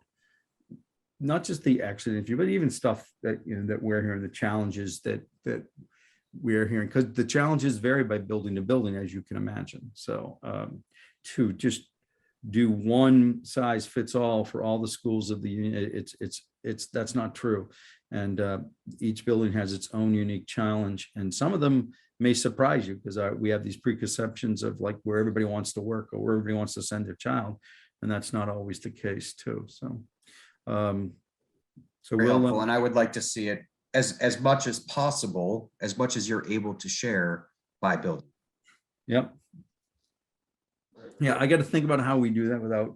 not just the accident issue, but even stuff that that we're hearing, the challenges that we're hearing, because the challenges vary by building to building, as you can imagine. So to just do one size fits all for all the schools of the union, that's not true. And each building has its own unique challenge, and some of them may surprise you because we have these preconceptions of where everybody wants to work or where everybody wants to send their child, and that's not always the case too. So Very helpful, and I would like to see it as much as possible, as much as you're able to share by building. Yep. Yeah, I got to think about how we do that without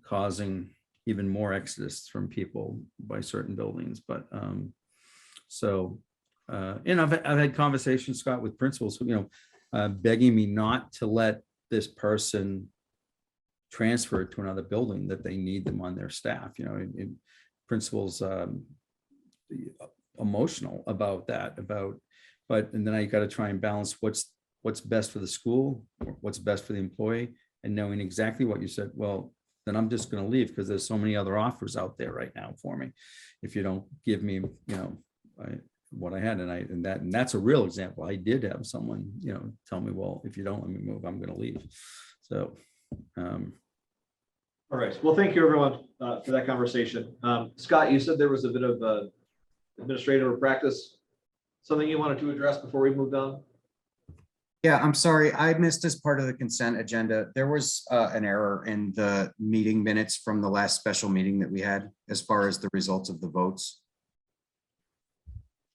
causing even more exodus from people by certain buildings. But I've had conversations, Scott, with principals, begging me not to let this person transfer to another building, that they need them on their staff. Principals emotional about that, and then I got to try and balance what's best for the school, what's best for the employee, and knowing exactly what you said. Well, then I'm just going to leave because there's so many other offers out there right now for me. If you don't give me, what I had, and that's a real example. I did have someone, tell me, well, if you don't let me move, I'm going to leave. So. All right. Well, thank you, everyone, for that conversation. Scott, you said there was a bit of administrative practice, something you wanted to address before we moved on? Yeah, I'm sorry. I missed as part of the consent agenda. There was an error in the meeting minutes from the last special meeting that we had as far as the results of the votes.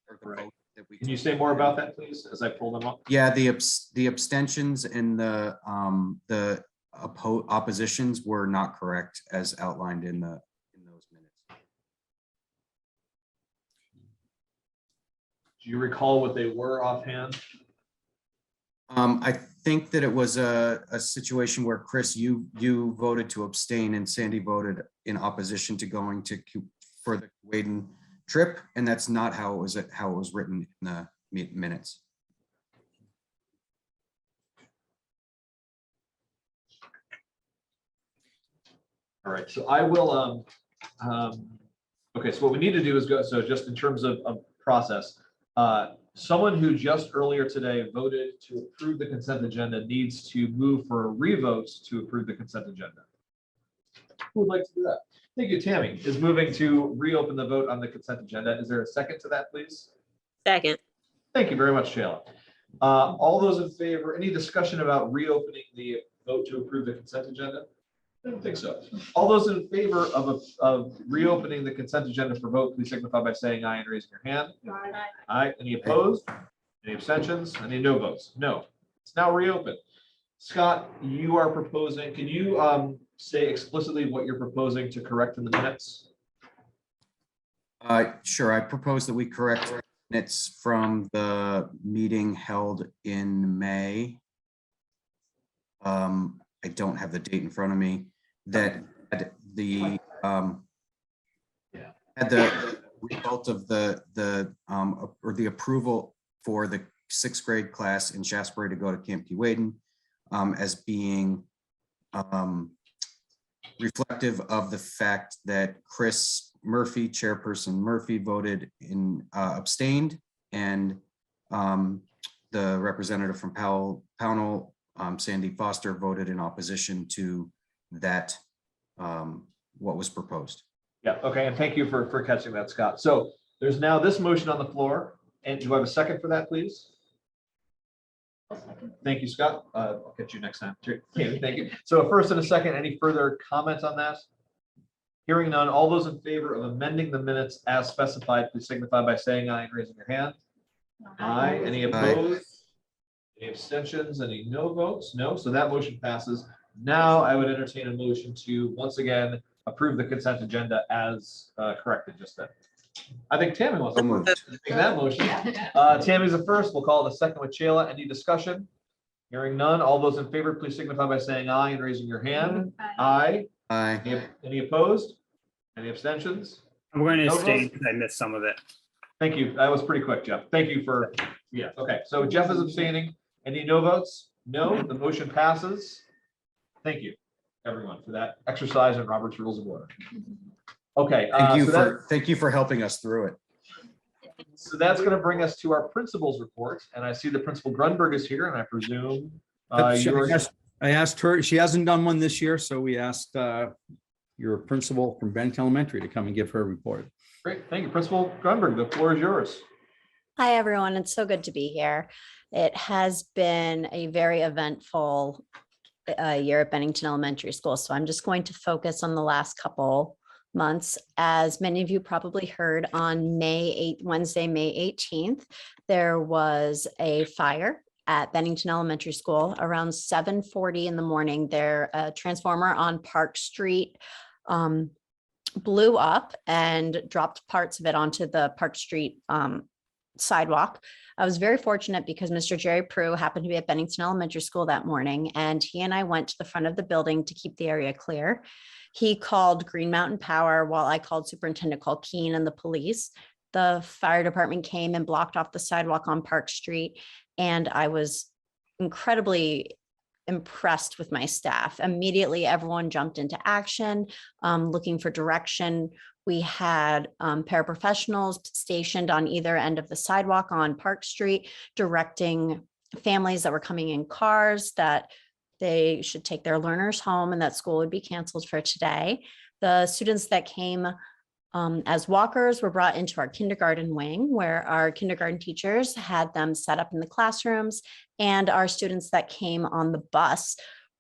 Or the Right. vote that we Can you took. say more about that, please, as I pull them up? Yeah, the abstentions and the oppositions were not correct as outlined in those minutes. Do you recall what they were offhand? I think that it was a situation where Chris, you voted to abstain and Sandy voted in opposition to going to for the Waden trip, and that's not how it was written in the minutes. All right, so I will, okay, so what we need to do is go, so just in terms of process, someone who just earlier today voted to approve the consent agenda needs to move for a revote to approve the consent agenda. Who would like to do that? Thank you. Tammy is moving to reopen the vote on the consent agenda. Is there a second to that, please? Second. Thank you very much, Shayla. All those in favor, any discussion about reopening the vote to approve the consent agenda? I don't think so. All those in favor of reopening the consent agenda for vote, please signify by saying aye and raising your hand. Aye. Any opposed? Any abstentions? Any no votes? No. It's now reopened. Scott, you are proposing, can you say explicitly what you're proposing to correct in the minutes? Sure. I propose that we correct minutes from the meeting held in May. I don't have the date in front of me, that had the result of the approval for the 6th grade class in Shaftesbury to go to Camp Waden as being reflective of the fact that Chris Murphy, Chairperson Murphy, voted in abstained, and the representative from Pownell, Sandy Foster, voted in opposition to that, what was proposed. Yeah, okay, and thank you for catching that, Scott. So there's now this motion on the floor, and do I have a second for that, please? Thank you, Scott. I'll get you next time. Tammy, thank you. So a first and a second, any further comments on that? Hearing none, all those in favor of amending the minutes as specified, please signify by saying aye and raising your hand. Aye. Any opposed? Any abstentions? Any no votes? No. So that motion passes. Now I would entertain a motion to once again approve the consent agenda as corrected just then. I think Tammy wants to make that motion. Tammy's the first. We'll call it a second with Shayla. Any discussion? Hearing none. All those in favor, please signify by saying aye and raising your hand. Aye. Aye. Any opposed? Any abstentions? I'm going to No abstain votes? because I missed some of it. Thank you. That was pretty quick, Jeff. Thank you for, yeah, okay. So Jeff is abstaining. Any no votes? No, the motion passes. Thank you, everyone, for that exercise in Robert's Rules of Order. Okay. Thank you for helping us through it. So that's going to bring us to our principal's report. And I see the Principal Grunberg is here, and I presume I asked her, she hasn't done one this year, so we asked your principal from Bennington Elementary to come and give her a report. Great. Thank you, Principal Grunberg. The floor is yours. Hi, everyone. It's so good to be here. It has been a very eventful year at Bennington Elementary School. So I'm just going to focus on the last couple months. As many of you probably heard, on Wednesday, May 18th, there was a fire at Bennington Elementary School around 7:40 in the morning. A transformer on Park Street blew up and dropped parts of it onto the Park Street sidewalk. I was very fortunate because Mr. Jerry Prue happened to be at Bennington Elementary School that morning, and he and I went to the front of the building to keep the area clear. He called Green Mountain Power while I called Superintendent Colquhoun and the police. The fire department came and blocked off the sidewalk on Park Street, and I was incredibly impressed with my staff. Immediately, everyone jumped into action, looking for direction. We had paraprofessionals stationed on either end of the sidewalk on Park Street, directing families that were coming in cars that they should take their learners home and that school would be canceled for today. The students that came As walkers were brought into our kindergarten wing, where our kindergarten teachers had them set up in the classrooms, and our students that came on the bus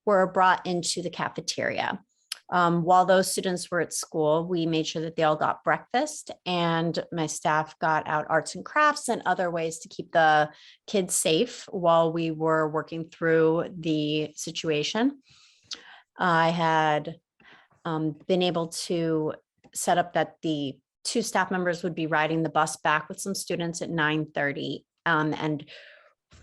were brought into the cafeteria. While those students were at school, we made sure that they all got breakfast, and my staff got out arts and crafts and other ways to keep the kids safe while we were working through the situation. I had been able to set up that the 2 staff members would be riding the bus back with some students at 9:30. And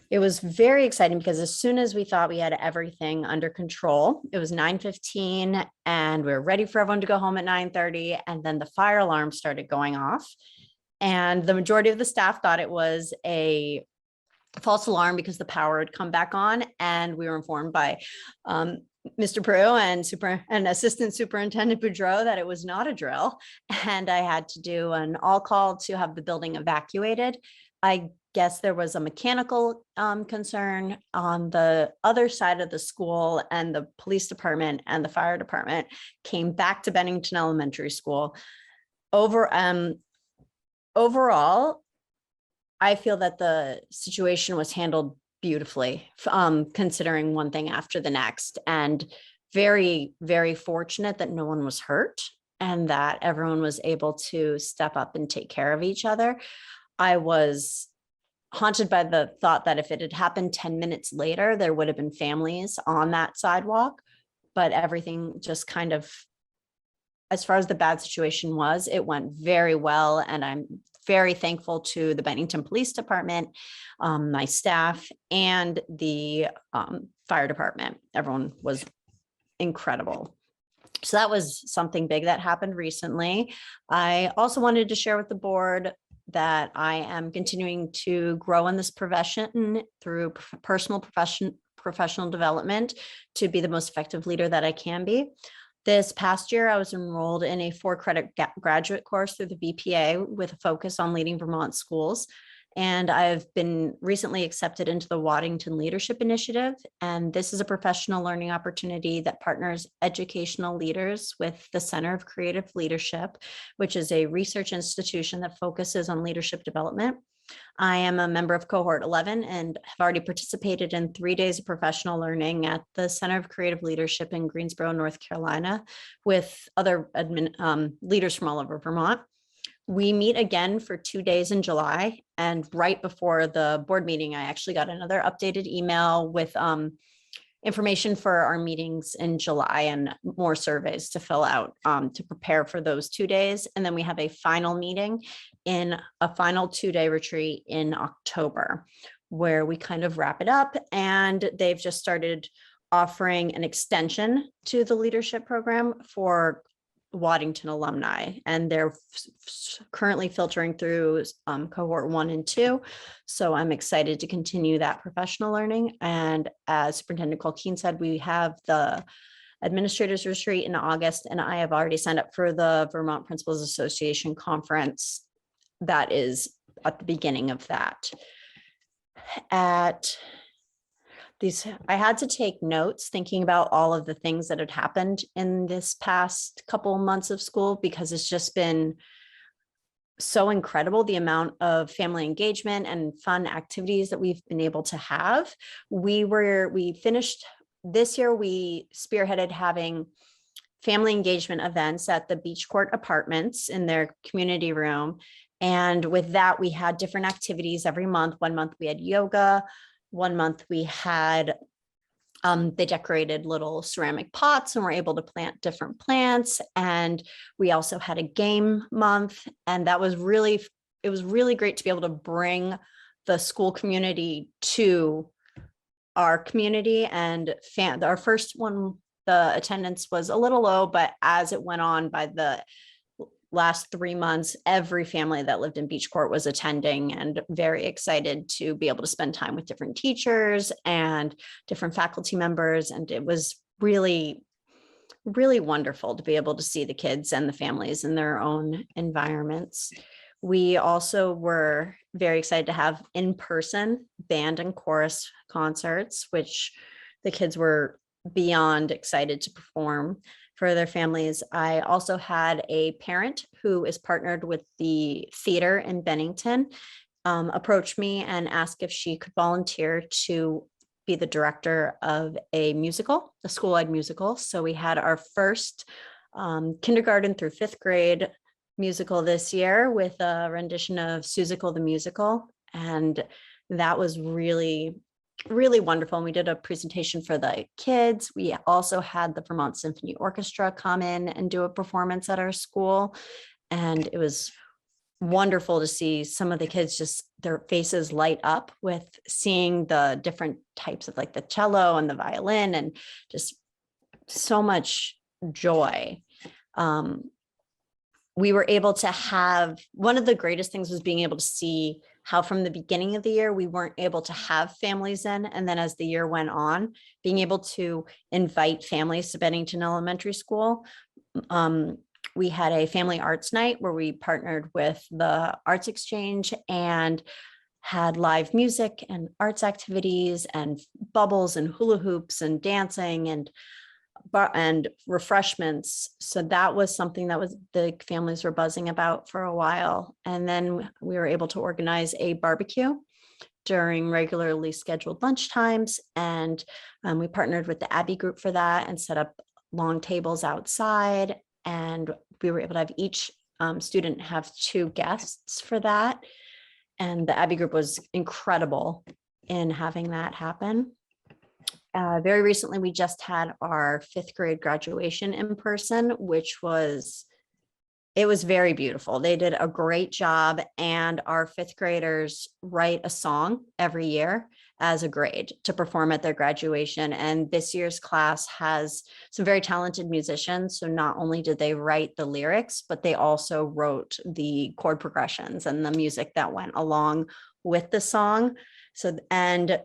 it was very exciting because as soon as we thought we had everything under control, it was 9:15 and we were ready for everyone to go home at 9:30. And then the fire alarm started going off. And the majority of the staff thought it was a false alarm because the power had come back on. And we were informed by Mr. Prue and Assistant Superintendent Boudreau that it was not a drill. And I had to do an all call to have the building evacuated. I guess there was a mechanical concern on the other side of the school, and the police department and the fire department came back to Bennington Elementary School. Overall, I feel that the situation was handled beautifully, considering one thing after the next, and very, very fortunate that no one was hurt and that everyone was able to step up and take care of each other. I was haunted by the thought that if it had happened 10 minutes later, there would have been families on that sidewalk, but everything just kind of, as far as the bad situation was, it went very well. And I'm very thankful to the Bennington Police Department, my staff, and the fire department. Everyone was incredible. So that was something big that happened recently. I also wanted to share with the board that I am continuing to grow in this profession through professional development to be the most effective leader that I can be. This past year, I was enrolled in a 4-credit graduate course through the BPA with a focus on leading Vermont schools. And I've been recently accepted into the Waddington Leadership Initiative. And this is a professional learning opportunity that partners educational leaders with the Center of Creative Leadership, which is a research institution that focuses on leadership development. I am a member of cohort 11 and have already participated in 3 days of professional learning at the Center of Creative Leadership in Greensboro, North Carolina, with other leaders from all over Vermont. We meet again for 2 days in July, and right before the board meeting, I actually got another updated email with information for our meetings in July and more surveys to fill out to prepare for those 2 days. And then we have a final meeting in a final 2-day retreat in October, where we kind of wrap it up. And they've just started offering an extension to the leadership program for Waddington alumni, and they're currently filtering through cohort 1 and 2. So I'm excited to continue that professional learning. And as Superintendent Colquhoun said, we have the administrators retreat in August, and I have already signed up for the Vermont Principals Association conference. That is at the beginning of that. I had to take notes thinking about all of the things that had happened in this past couple months of school, because it's just been so incredible, the amount of family engagement and fun activities that we've been able to have. We finished this year, we spearheaded having family engagement events at the Beach Court Apartments in their community room. And with that, we had different activities every month. 1 month we had yoga. 1 month we had, they decorated little ceramic pots and were able to plant different plants. And we also had a game month. And that was it was really great to be able to bring the school community to our community. And our first one, the attendance was a little low, but as it went on by the last 3 months, every family that lived in Beach Court was attending, and very excited to be able to spend time with different teachers and different faculty members. And it was really, really wonderful to be able to see the kids and the families in their own environments. We also were very excited to have in-person band and chorus concerts, which the kids were beyond excited to perform. for their families. I also had a parent who is partnered with the theater in Bennington approach me and ask if she could volunteer to be the director of a musical, a school-wide musical. So we had our first kindergarten through 5th grade musical this year with a rendition of Svuesd the musical. And that was really, really wonderful. And we did a presentation for the kids. We also had the Vermont Symphony Orchestra come in and do a performance at our school. And it was wonderful to see some of the kids just their faces light up with seeing the different types of like the cello and the violin and just so much joy. We were able to have, one of the greatest things was being able to see how from the beginning of the year, we weren't able to have families in. And then as the year went on, being able to invite families to Bennington Elementary School. We had a family arts night where we partnered with the Arts Exchange and had live music and arts activities and bubbles and hula hoops and dancing and refreshments. So that was something that was the families were buzzing about for a while. And then we were able to organize a barbecue during regularly scheduled lunch times. And we partnered with the Abbey group for that and set up long tables outside. And we were able to have each student have 2 guests for that. And the Abbey group was incredible in having that happen. Very recently, we just had our 5th grade graduation in person, which was, it was very beautiful. They did a great job, and our 5th graders write a song every year as a grade to perform at their graduation. And this year's class has some very talented musicians. So not only did they write the lyrics, but they also wrote the chord progressions and the music that went along with the song. So, and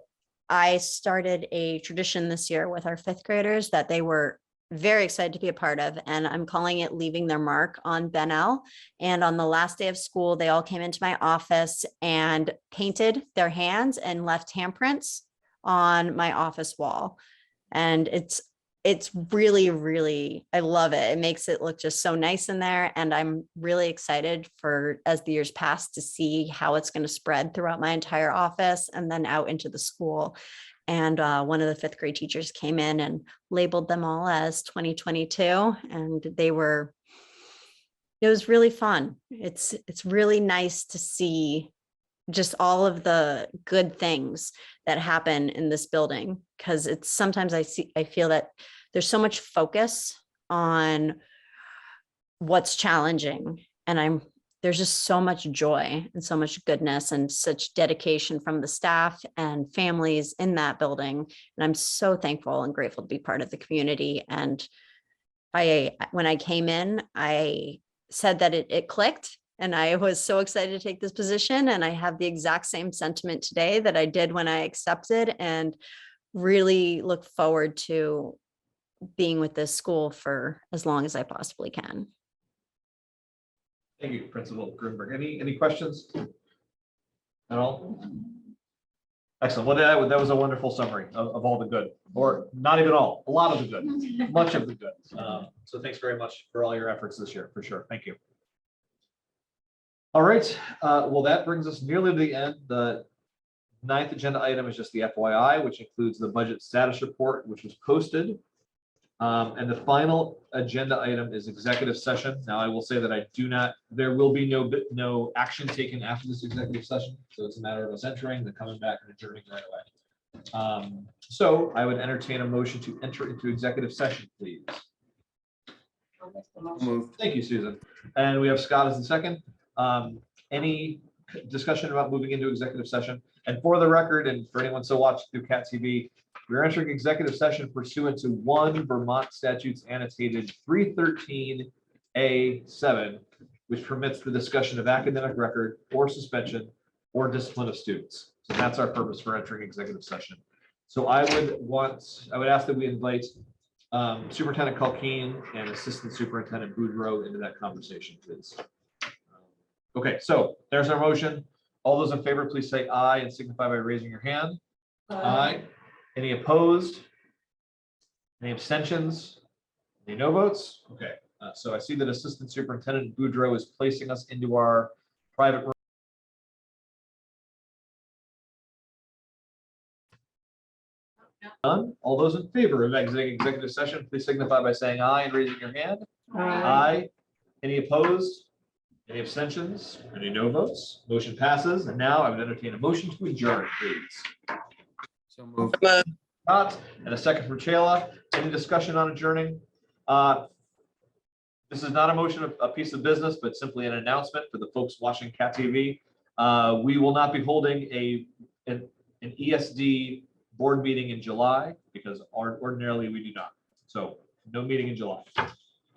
I started a tradition this year with our 5th graders that they were very excited to be a part of, and I'm calling it leaving their mark on Bennell. And on the last day of school, they all came into my office and painted their hands and left handprints on my office wall. And it's really, really, I love it. It makes it look just so nice in there. And I'm really excited for, as the years pass, to see how it's going to spread throughout my entire office and then out into the school. And one of the 5th grade teachers came in and labeled them all as 2022. And it was really fun. It's really nice to see just all of the good things that happen in this building, because it's sometimes I feel that there's so much focus on what's challenging, and there's just so much joy and so much goodness and such dedication from the staff and families in that building. And I'm so thankful and grateful to be part of the community. And when I came in, I said that it clicked. And I was so excited to take this position. And I have the exact same sentiment today that I did when I accepted, and really look forward to being with this school for as long as I possibly can. Thank you, Principal Grunberg. Any questions at all? Excellent. Well, that was a wonderful summary of all the good, or not even all, a lot of the good, much of the good. So thanks very much for all your efforts this year, for sure. Thank you. All right, well, that brings us nearly to the end. The 9th agenda item is just the FYI, which includes the budget status report, which was posted. And the final agenda item is executive session. Now, I will say that there will be no action taken after this executive session. So it's a matter of us entering, then coming back and adjourning right away. So I would entertain a motion to enter into executive session, please. Thank you, Susan. And we have Scott as the second. Any discussion about moving into executive session? And for the record, and for anyone still watching through CAT TV, we're entering executive session pursuant to 1 Vermont statutes annotated 313A7, which permits the discussion of academic record or suspension or discipline of students. So that's our purpose for entering executive session. So I would ask that we invite Superintendent Culkeen and Assistant Superintendent Boudreau into that conversation, please. Okay, so there's our motion. All those in favor, please say aye and signify by raising your hand. Aye. Any opposed? Any abstentions? Any no votes? Okay, so I see that Assistant Superintendent Boudreau is placing us into our private room. None. All those in favor of exiting executive session, please signify by saying aye and raising your hand. Aye. Any opposed? Any abstentions? Any no votes? Motion passes. And now I would entertain a motion to adjourn, please. So move. Scott, and a second from Chayla. Any discussion on adjourning? This is not a motion, a piece of business, but simply an announcement for the folks watching CAT TV. We will not be holding an ESD board meeting in July because ordinarily we do not. So no meeting in July.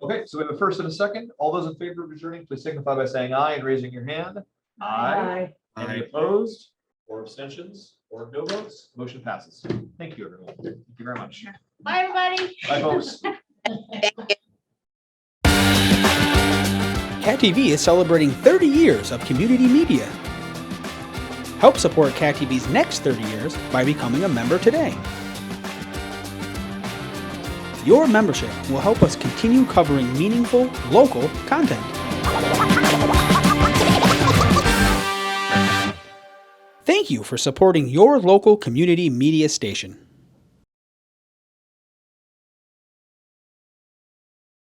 Okay, so we have a first and a second. All those in favor of adjourning, please signify by saying aye and raising your hand. Aye. Any opposed or abstentions or no votes? Motion passes. Thank you, everyone. Thank you very much. Bye, everybody. Bye, folks. CAT TV is celebrating 30 years of community media. Help support CAT TV's next 30 years by becoming a member today. Your membership will help us continue covering meaningful, local content. Thank you for supporting your local community media station.